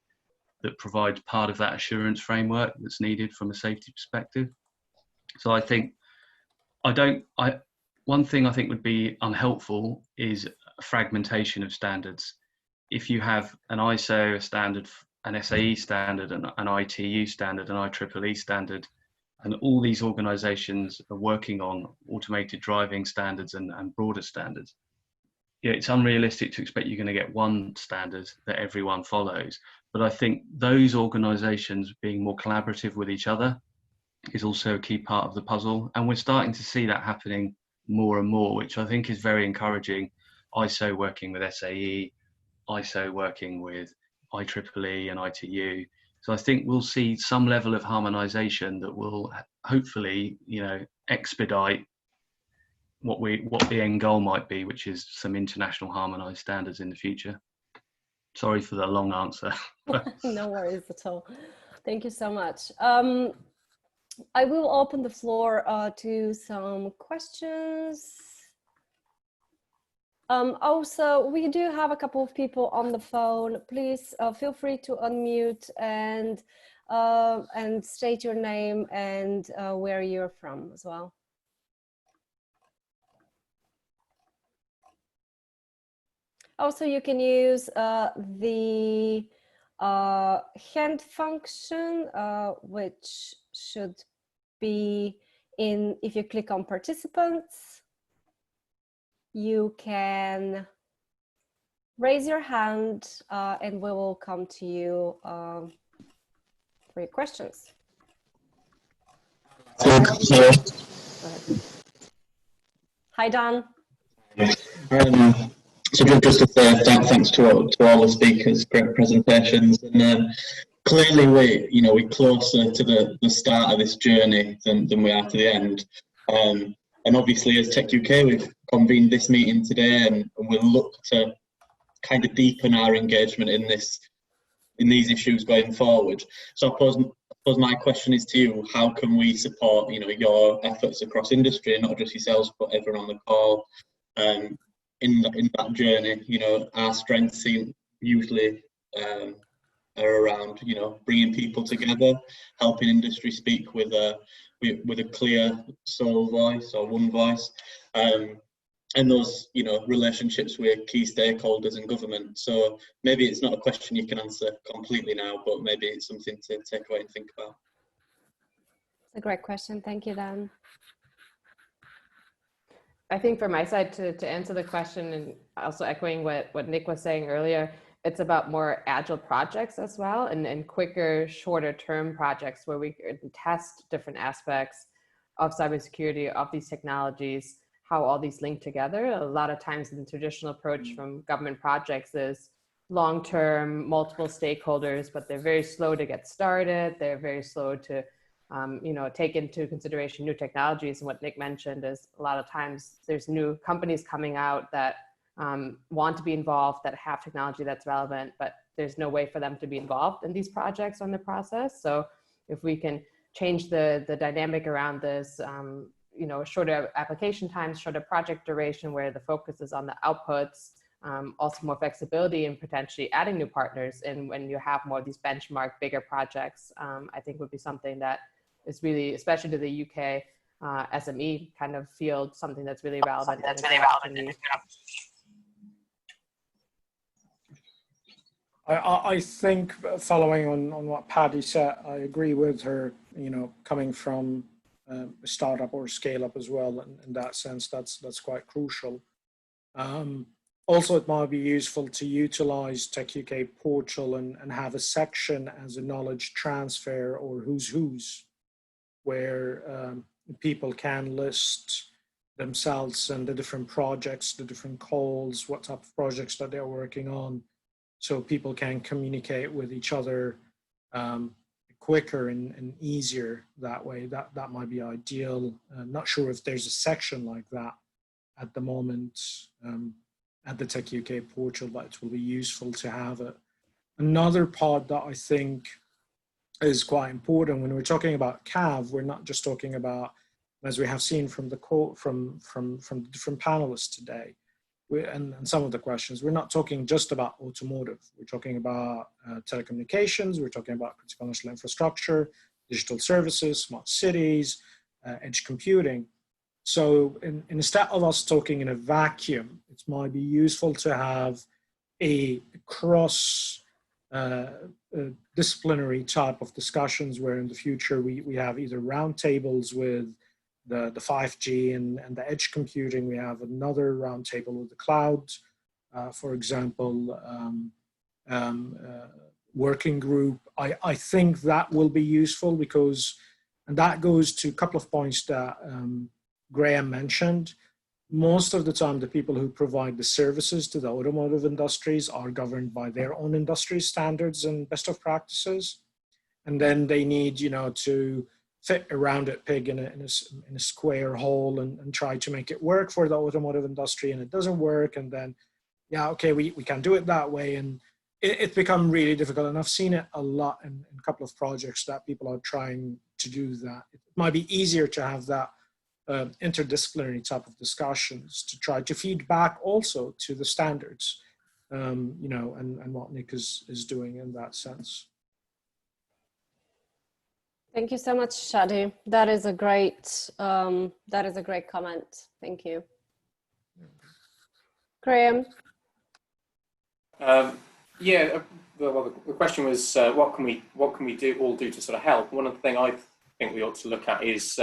that provides part of that assurance framework that's needed from a safety perspective. So I think, one thing I think would be unhelpful is fragmentation of standards. If you have an ISO standard, an SAE standard, an ITU standard, an IEEE standard, and all these organizations are working on automated driving standards and broader standards, yeah, it's unrealistic to expect you're going to get one standard that everyone follows. But I think those organizations being more collaborative with each other is also a key part of the puzzle. And we're starting to see that happening more and more, which I think is very encouraging. ISO working with SAE, ISO working with IEEE and ITU. So I think we'll see some level of harmonization that will hopefully, you know, expedite what the end goal might be, which is some international harmonized standards in the future. Sorry for the long answer. No worries at all. Thank you so much. I will open the floor to some questions. Also, we do have a couple of people on the phone. Please feel free to unmute and state your name and where you're from as well. Also, you can use the hand function, which should be in, if you click on participants, you can raise your hand and we will come to you for your questions. Hi, Dan. So just to say thanks to all the speakers, great presentations, and clearly we're closer to the start of this journey than we are to the end. And obviously, as techUK, we've convened this meeting today, and we'll look to kind of deepen our engagement in these issues going forward. So I suppose my question is to you: how can we support your efforts across industry, and not just yourselves, but everyone on the call? In that journey, our strengths usually are around, bringing people together, helping industry speak with a clear sole voice or one voice, and those, relationships with key stakeholders and government. So maybe it's not a question you can answer completely now, but maybe it's something to take away and think about. It's a great question. Thank you, Dan. I think from my side, to answer the question, and also echoing what Nick was saying earlier, it's about more agile projects as well, and quicker, shorter term projects where we can test different aspects of cybersecurity, of these technologies, how all these link together. A lot of times the traditional approach from government projects is long-term, multiple stakeholders, but they're very slow to get started. They're very slow to take into consideration new technologies. And what Nick mentioned is a lot of times there's new companies coming out that want to be involved, that have technology that's relevant, but there's no way for them to be involved in these projects on the process. So if we can change the dynamic around this, shorter application times, shorter project duration, where the focus is on the outputs, also more flexibility and potentially adding new partners. And when you have more of these benchmark bigger projects, I think would be something that is really, especially to the UK SME kind of field, something that's really relevant. I think, following on what Paddy said, I agree with her, coming from a startup or scale up as well. In that sense, that's quite crucial. Also, it might be useful to utilize techUK portal and have a section as a knowledge transfer or who's, where people can list themselves and the different projects, the different calls, what type of projects that they're working on, so people can communicate with each other quicker and easier that way. That might be ideal. I'm not sure if there's a section like that at the moment at the techUK portal, but it will be useful to have it. Another part that I think is quite important when we're talking about CAV, we're not just talking about, as we have seen from the quote from the different panelists today, and some of the questions, we're not talking just about automotive. We're talking about telecommunications, we're talking about critical national infrastructure, digital services, smart cities, edge computing. So instead of us talking in a vacuum, it might be useful to have a cross disciplinary type of discussions where in the future we have either roundtables with the 5G and the edge computing. We have another roundtable with the cloud, for example, working group. I think that will be useful because, and that goes to a couple of points that Graham mentioned. Most of the time, the people who provide the services to the automotive industries are governed by their own industry standards and best of practices. And then they need, to fit a rounded peg in a square hole and try to make it work for the automotive industry, and it doesn't work. And then, yeah, okay, we can do it that way. And it's become really difficult. And I've seen it a lot in a couple of projects that people are trying to do that. It might be easier to have that interdisciplinary type of discussions to try to feed back also to the standards, and what Nick is doing in that sense. Thank you so much, Shadi. That is a great comment. Thank you. Graham. Yeah. Well, the question was, what can we all do to sort of help? One of the things I think we ought to look at is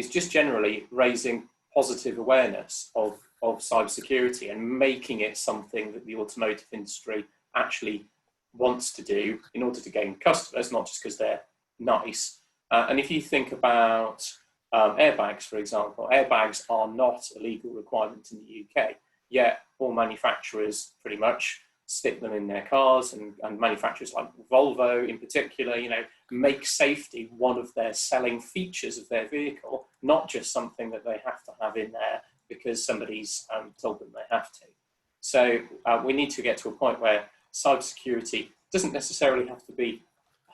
just generally raising positive awareness of cybersecurity and making it something that the automotive industry actually wants to do in order to gain customers, not just because they're nice. And if you think about airbags, for example, airbags are not a legal requirement in the UK, yet all manufacturers pretty much stick them in their cars, and manufacturers like Volvo in particular, make safety one of their selling features of their vehicle, not just something that they have to have in there because somebody's told them they have to. So we need to get to a point where cybersecurity doesn't necessarily have to be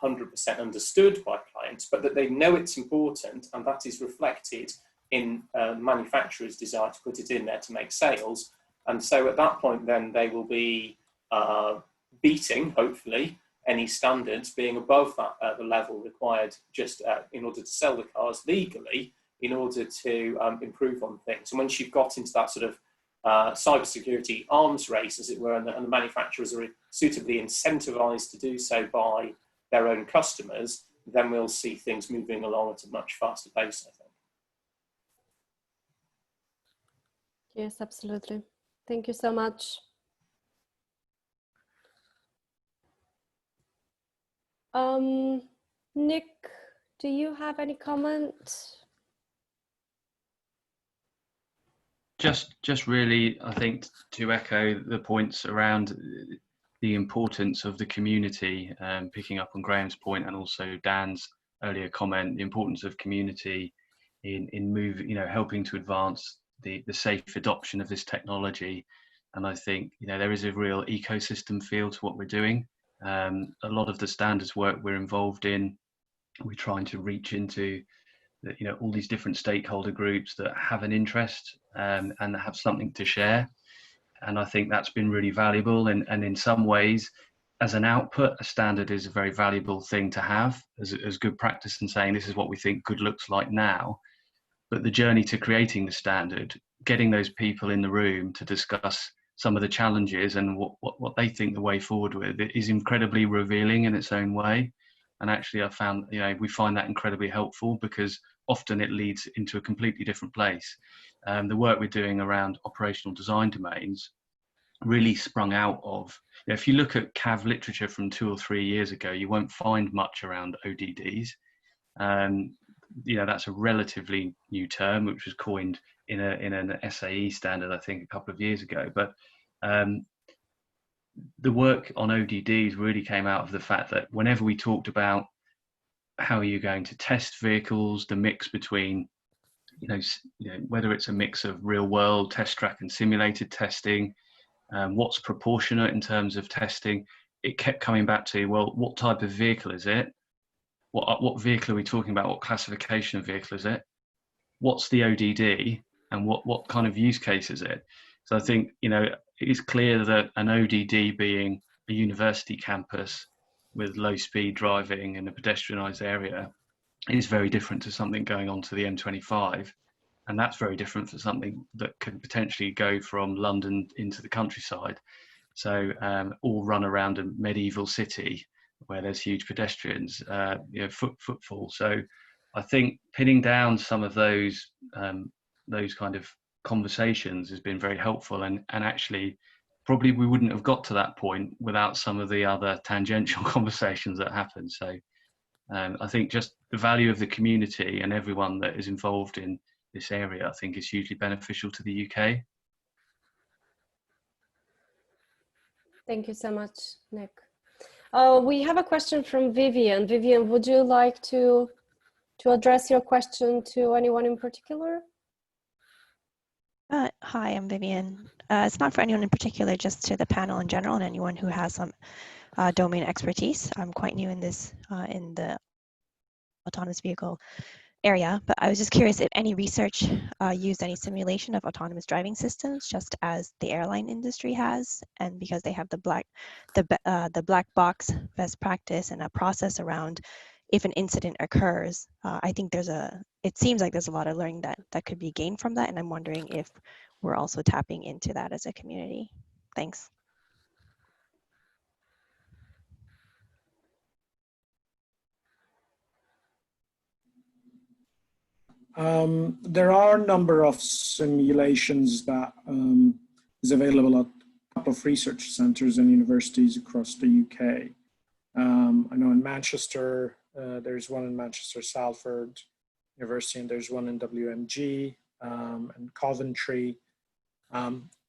100% understood by clients, but that they know it's important, and that is reflected in manufacturers' desire to put it in there to make sales. And so at that point, then they will be beating, hopefully, any standards, being above that the level required just in order to sell the cars legally, in order to improve on things. And once you've got into that sort of cybersecurity arms race, as it were, and the manufacturers are suitably incentivized to do so by their own customers, then we'll see things moving along at a much faster pace, I think. Yes, absolutely. Thank you so much. Nick, do you have any comment? Just really, I think, to echo the points around the importance of the community, picking up on Graham's point and also Dan's earlier comment, the importance of community in moving, helping to advance the safe adoption of this technology. And I think, there is a real ecosystem feel to what we're doing. A lot of the standards work we're involved in, we're trying to reach into all these different stakeholder groups that have an interest and have something to share. And I think that's been really valuable. And in some ways, as an output, a standard is a very valuable thing to have as good practice in saying this is what we think good looks like now. But the journey to creating the standard, getting those people in the room to discuss some of the challenges and what they think the way forward with it is incredibly revealing in its own way. And actually I found, we find that incredibly helpful because often it leads into a completely different place. The work we're doing around operational design domains really sprung out of, if you look at CAV literature from 2 or 3 years ago, you won't find much around ODDs. That's a relatively new term, which was coined in an SAE standard, I think, a couple of years ago. But the work on ODDs really came out of the fact that whenever we talked about how are you going to test vehicles, the mix between whether it's a mix of real world test track and simulated testing, what's proportionate in terms of testing. It kept coming back to, well, what type of vehicle is it? What vehicle are we talking about? What classification of vehicle is it? What's the ODD, and what kind of use case is it? So I think, it is clear that an ODD being a university campus with low speed driving in a pedestrianised area is very different to something going on to the M25. And that's very different for something that could potentially go from London into the countryside. So all run around a medieval city where there's huge pedestrians, footfall. So I think pinning down some of those kind of conversations has been very helpful, and actually probably we wouldn't have got to that point without some of the other tangential conversations that happen. So I think just the value of the community and everyone that is involved in this area, I think, is hugely beneficial to the UK. Thank you so much, Nick. We have a question from Vivian. Vivian, would you like to address your question to anyone in particular? Hi, I'm Vivian. It's not for anyone in particular, just to the panel in general and anyone who has some domain expertise. I'm quite new in this, in the autonomous vehicle area, but I was just curious if any research used any simulation of autonomous driving systems, just as the airline industry has, and because they have the black box best practice and a process around if an incident occurs. I think it seems like there's a lot of learning that could be gained from that, and I'm wondering if we're also tapping into that as a community. Thanks. There are a number of simulations that is available at a couple of research centres and universities across the UK. I know in Manchester, there's one in Manchester, Salford University, and there's one in WMG and Coventry.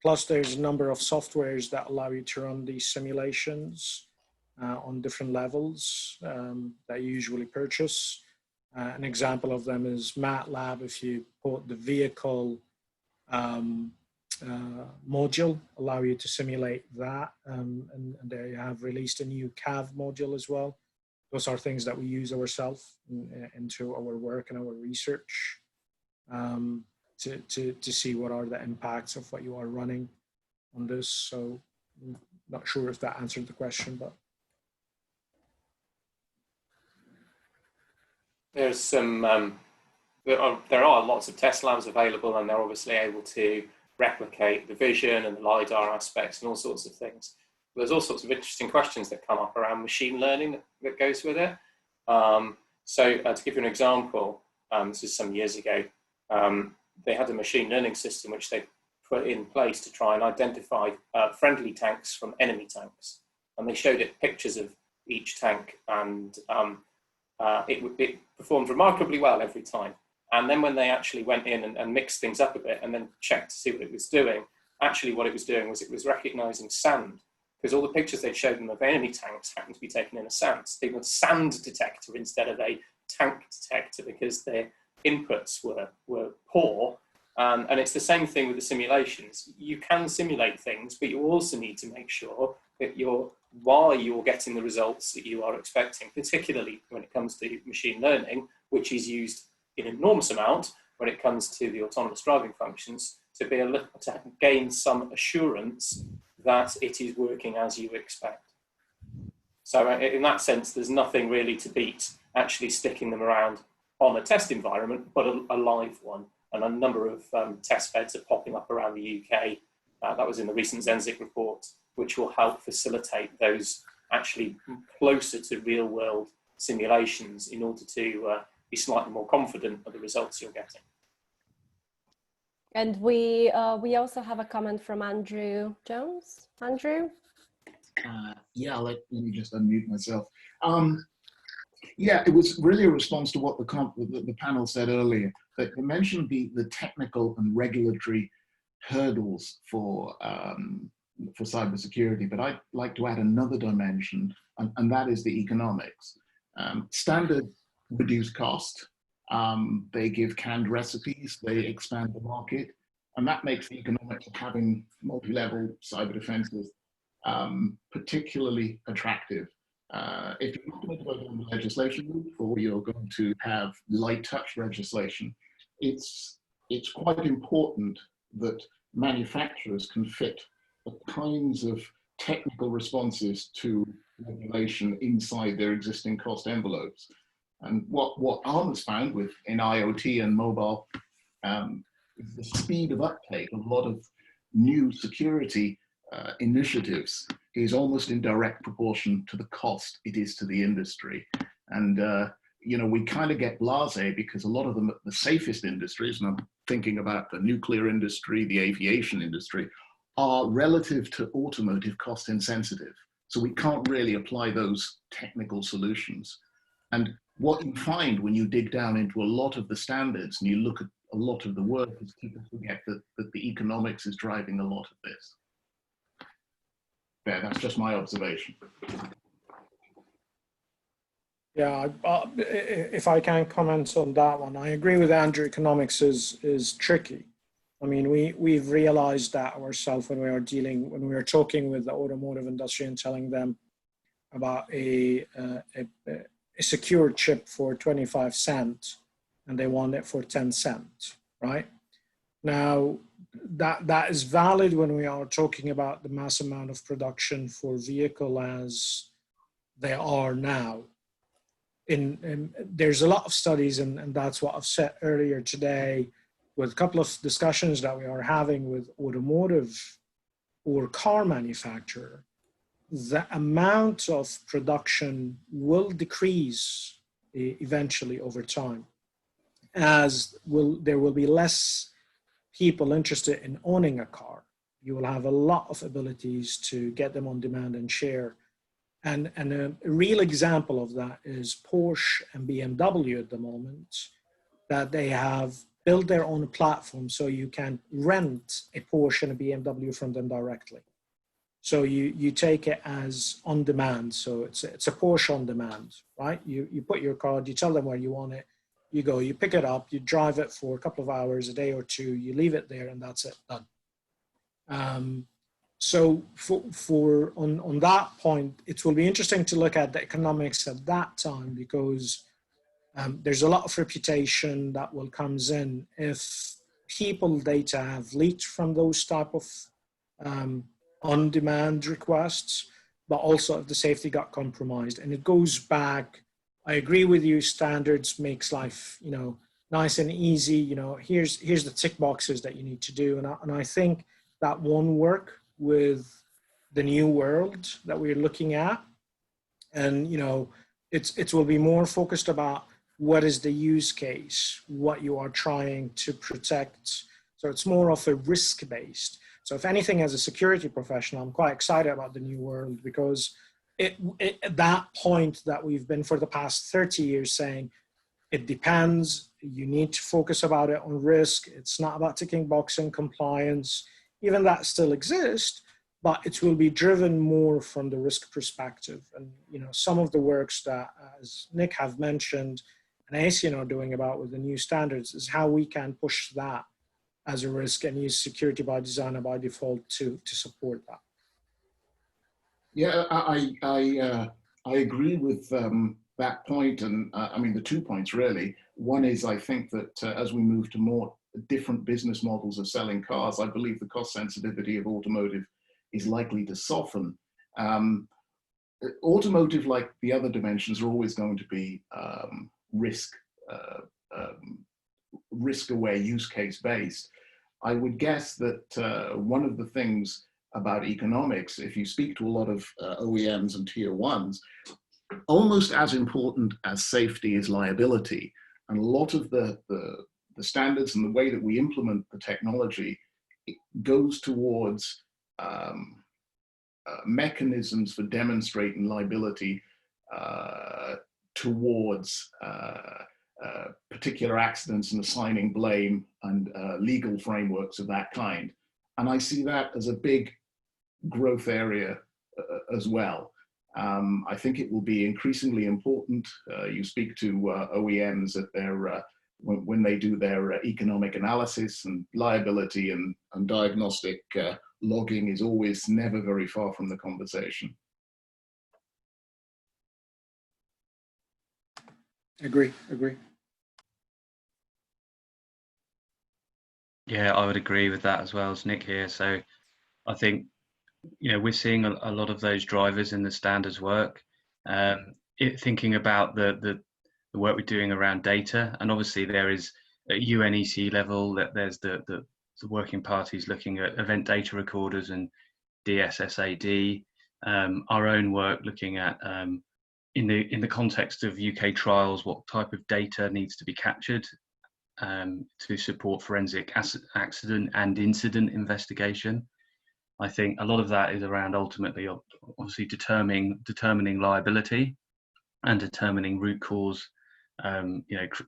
Plus there's a number of softwares that allow you to run these simulations on different levels that you usually purchase. An example of them is MATLAB. If you put the vehicle module, allow you to simulate that, and they have released a new CAV module as well. Those are things that we use ourselves into our work and our research to see what are the impacts of what you are running on this. So I'm not sure if that answered the question, but. There's some, there are lots of test labs available, and they're obviously able to replicate the vision and the LiDAR aspects and all sorts of things. There's all sorts of interesting questions that come up around machine learning that goes with it. So to give you an example, this is some years ago, they had a machine learning system which they put in place to try and identify friendly tanks from enemy tanks. And they showed it pictures of each tank, and it performed remarkably well every time. And then when they actually went in and mixed things up a bit and then checked to see what it was doing, actually what it was doing was it was recognizing sand, because all the pictures they'd showed them of enemy tanks happened to be taken in a sand detector instead of a tank detector, because their inputs were poor. And it's the same thing with the simulations. You can simulate things, but you also need to make sure that why you're getting the results that you are expecting, particularly when it comes to machine learning, which is used in an enormous amount when it comes to the autonomous driving functions, to be able to gain some assurance that it is working as you expect. So in that sense, there's nothing really to beat actually sticking them around on a test environment, but a live one. And a number of test beds are popping up around the UK. That was in the recent Zenzik report, which will help facilitate those actually closer to real world simulations in order to be slightly more confident of the results you're getting. And we also have a comment from Andrew Jones. Andrew? Yeah, let me just unmute myself. Yeah, it was really a response to what the panel said earlier, that they mentioned the technical and regulatory hurdles for cybersecurity, but I'd like to add another dimension, and that is the economics. Standard reduce cost, They give canned recipes, they expand the market, and that makes the economics of having multi-level cyber defenses particularly attractive. If you're not going to go down the legislation route, or you're going to have light touch legislation, it's quite important that manufacturers can fit the kinds of technical responses to regulation inside their existing cost envelopes. And what Arm has found in IoT and mobile is the speed of uptake of a lot of new security initiatives is almost in direct proportion to the cost it is to the industry. And you know, we kind of get blasé because a lot of them, the safest industries, and I'm thinking about the nuclear industry, the aviation industry, are relative to automotive cost insensitive. So we can't really apply those technical solutions. And what you find when you dig down into a lot of the standards and you look at a lot of the work is people forget that the economics is driving a lot of this. There, that's just my observation. Yeah, if I can comment on that one, I agree with Andrew. Economics is tricky. I mean, we've realized that ourselves when we are talking with the automotive industry and telling them about a secure chip for 25 cents, and they want it for 10 cents, right? Now, that is valid when we are talking about the mass amount of production for vehicle as they are now. There's a lot of studies, and that's what I've said earlier today, with a couple of discussions that we are having with automotive or car manufacturer. The amount of production will decrease eventually over time, as there will be less people interested in owning a car. You will have a lot of abilities to get them on demand and share. And a real example of that is Porsche and BMW at the moment, that they have built their own platform so you can rent a Porsche and a BMW from them directly. So you take it as on demand. So it's a Porsche on demand, right? You put your card, you tell them where you want it, you go, you pick it up, you drive it for a couple of hours, a day or two, you leave it there, and that's it, done. So on that point, it will be interesting to look at the economics at that time, because there's a lot of reputation that will comes in if people data have leaked from those type of on-demand requests, but also if the safety got compromised. And it goes back, I agree with you, standards makes life, you know, nice and easy. You know, here's the tick boxes that you need to do. And I think that won't work with the new world that we're looking at. And, you know, it will be more focused about what is the use case, what you are trying to protect. So it's more of a risk-based. So if anything, as a security professional, I'm quite excited about the new world, because at that point that we've been for the past 30 years saying, it depends, you need to focus about it on risk. It's not about ticking box and compliance. Even that still exists, but it will be driven more from the risk perspective. And, you know, some of the works that, as Nick have mentioned, and ASEAN are doing about with the new standards is how we can push that as a risk and use security by design or by default to support that. Yeah, I agree with that point, and I mean the 2 points really. One is I think that as we move to more different business models of selling cars, I believe the cost sensitivity of automotive is likely to soften. Automotive, like the other dimensions, are always going to be risk-aware, use case based. I would guess that one of the things about economics, if you speak to a lot of OEMs and tier ones, almost as important as safety is liability. And a lot of the standards and the way that we implement the technology, it goes towards mechanisms for demonstrating liability towards particular accidents and assigning blame and legal frameworks of that kind. And I see that as a big growth area as well. I think it will be increasingly important. You speak to OEMs at their when they do their economic analysis, and liability and diagnostic logging is always never very far from the conversation. Agree. Yeah, I would agree with that as well as Nick here. So I think, we're seeing a lot of those drivers in the standards work. Thinking about the work we're doing around data, and obviously there is at UNEC level that there's the working parties looking at event data recorders and DSSAD. Our own work looking at in the context of UK trials, what type of data needs to be captured to support forensic accident and incident investigation. I think a lot of that is around ultimately, obviously, determining liability and determining root cause,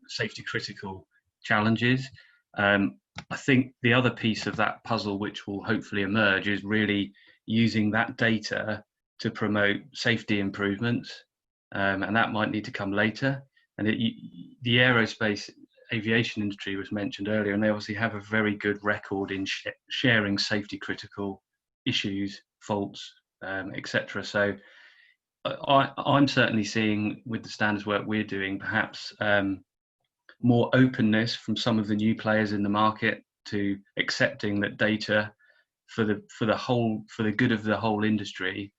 safety critical challenges. I think the other piece of that puzzle, which will hopefully emerge, is really using that data to promote safety improvements, and that might need to come later. And the aerospace aviation industry was mentioned earlier, and they obviously have a very good record in sharing safety critical issues, faults, etc. So I'm certainly seeing with the standards work we're doing, perhaps more openness from some of the new players in the market to accepting that data for the good of the whole industry,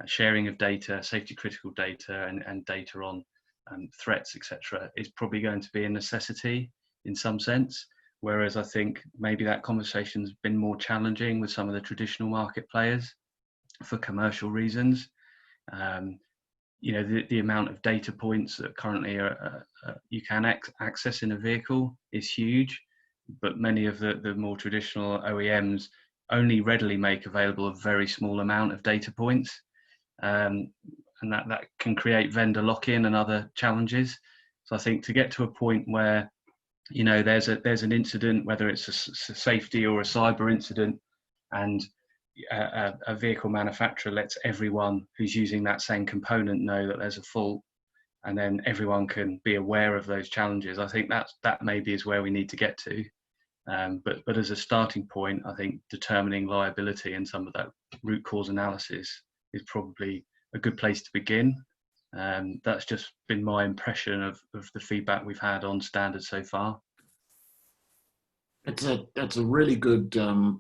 sharing of data, safety critical data, and data on threats, etc., is probably going to be a necessity in some sense. Whereas I think maybe that conversation's been more challenging with some of the traditional market players for commercial reasons. The amount of data points that currently you can access in a vehicle is huge, but many of the more traditional OEMs only readily make available a very small amount of data points, and that can create vendor lock-in and other challenges. So I think to get to a point where there's an incident, whether it's a safety or a cyber incident, and a vehicle manufacturer lets everyone who's using that same component know that there's a fault, and then everyone can be aware of those challenges. I think that maybe is where we need to get to. But as a starting point, I think determining liability and some of that root cause analysis is probably a good place to begin. That's just been my impression of the feedback we've had on standards so far. That's a really good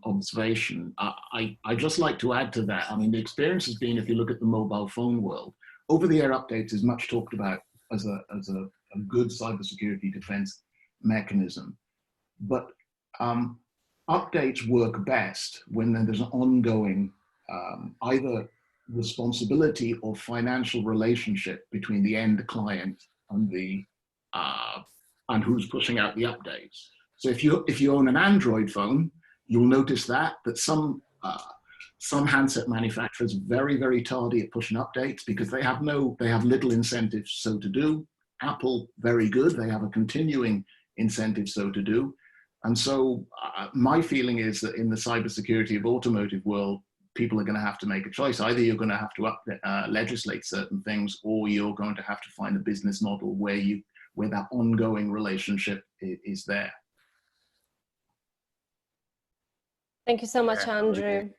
observation. I just like to add to that. I mean, the experience has been, if you look at the mobile phone world, over-the-air updates is much talked about as a good cybersecurity defense mechanism. But updates work best when there's an ongoing either responsibility or financial relationship between the end client and and who's pushing out the updates. So if you own an Android phone, you'll notice that some handset manufacturers are very, very tardy at pushing updates because they have little incentive so to do. Apple, very good. They have a continuing incentive so to do. And so my feeling is that in the cybersecurity of automotive world, people are going to have to make a choice. Either you're going to have to legislate certain things, or you're going to have to find a business model where that ongoing relationship is there. Thank you so much, Andrew.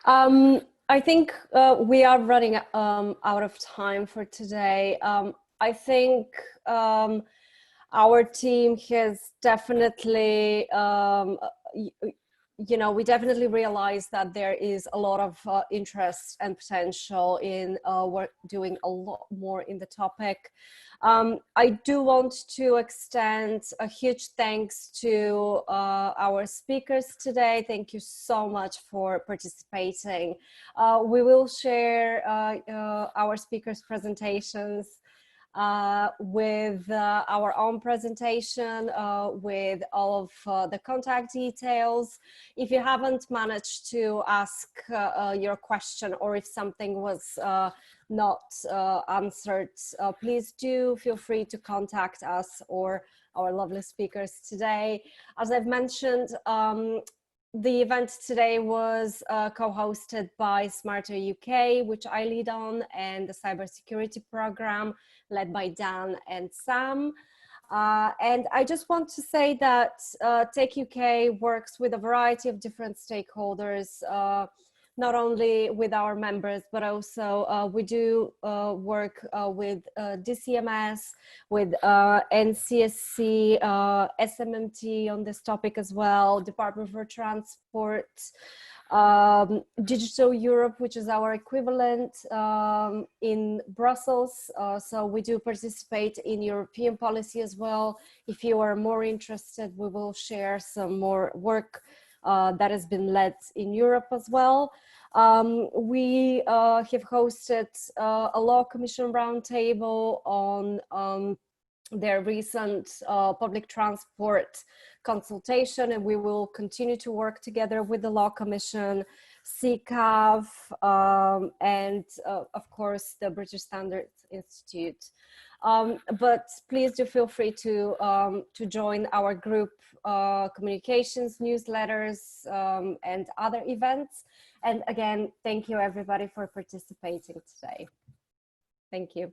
I think we are running out of time for today. I think our team has definitely, we definitely realize that there is a lot of interest and potential in doing a lot more in the topic. I do want to extend a huge thanks to our speakers today. Thank you so much for participating. We will share our speakers' presentations with our own presentation, with all of the contact details. If you haven't managed to ask your question, or if something was not answered, please do feel free to contact us or our lovely speakers today. As I've mentioned, The event today was co-hosted by SmarterUK, which I lead on, and the cybersecurity program led by Dan and Sam. And I just want to say that techUK works with a variety of different stakeholders, not only with our members, but also we do work with DCMS, with NCSC, SMMT on this topic as well, Department for Transport, Digital Europe, which is our equivalent in Brussels. So we do participate in European policy as well. If you are more interested, we will share some more work that has been led in Europe as well. We have hosted a Law Commission roundtable on their recent public transport consultation, and we will continue to work together with the Law Commission, CCAV, and of course the British Standards Institute. But please do feel free to join our group communications, newsletters, and other events. And again, thank you everybody for participating today. Thank you.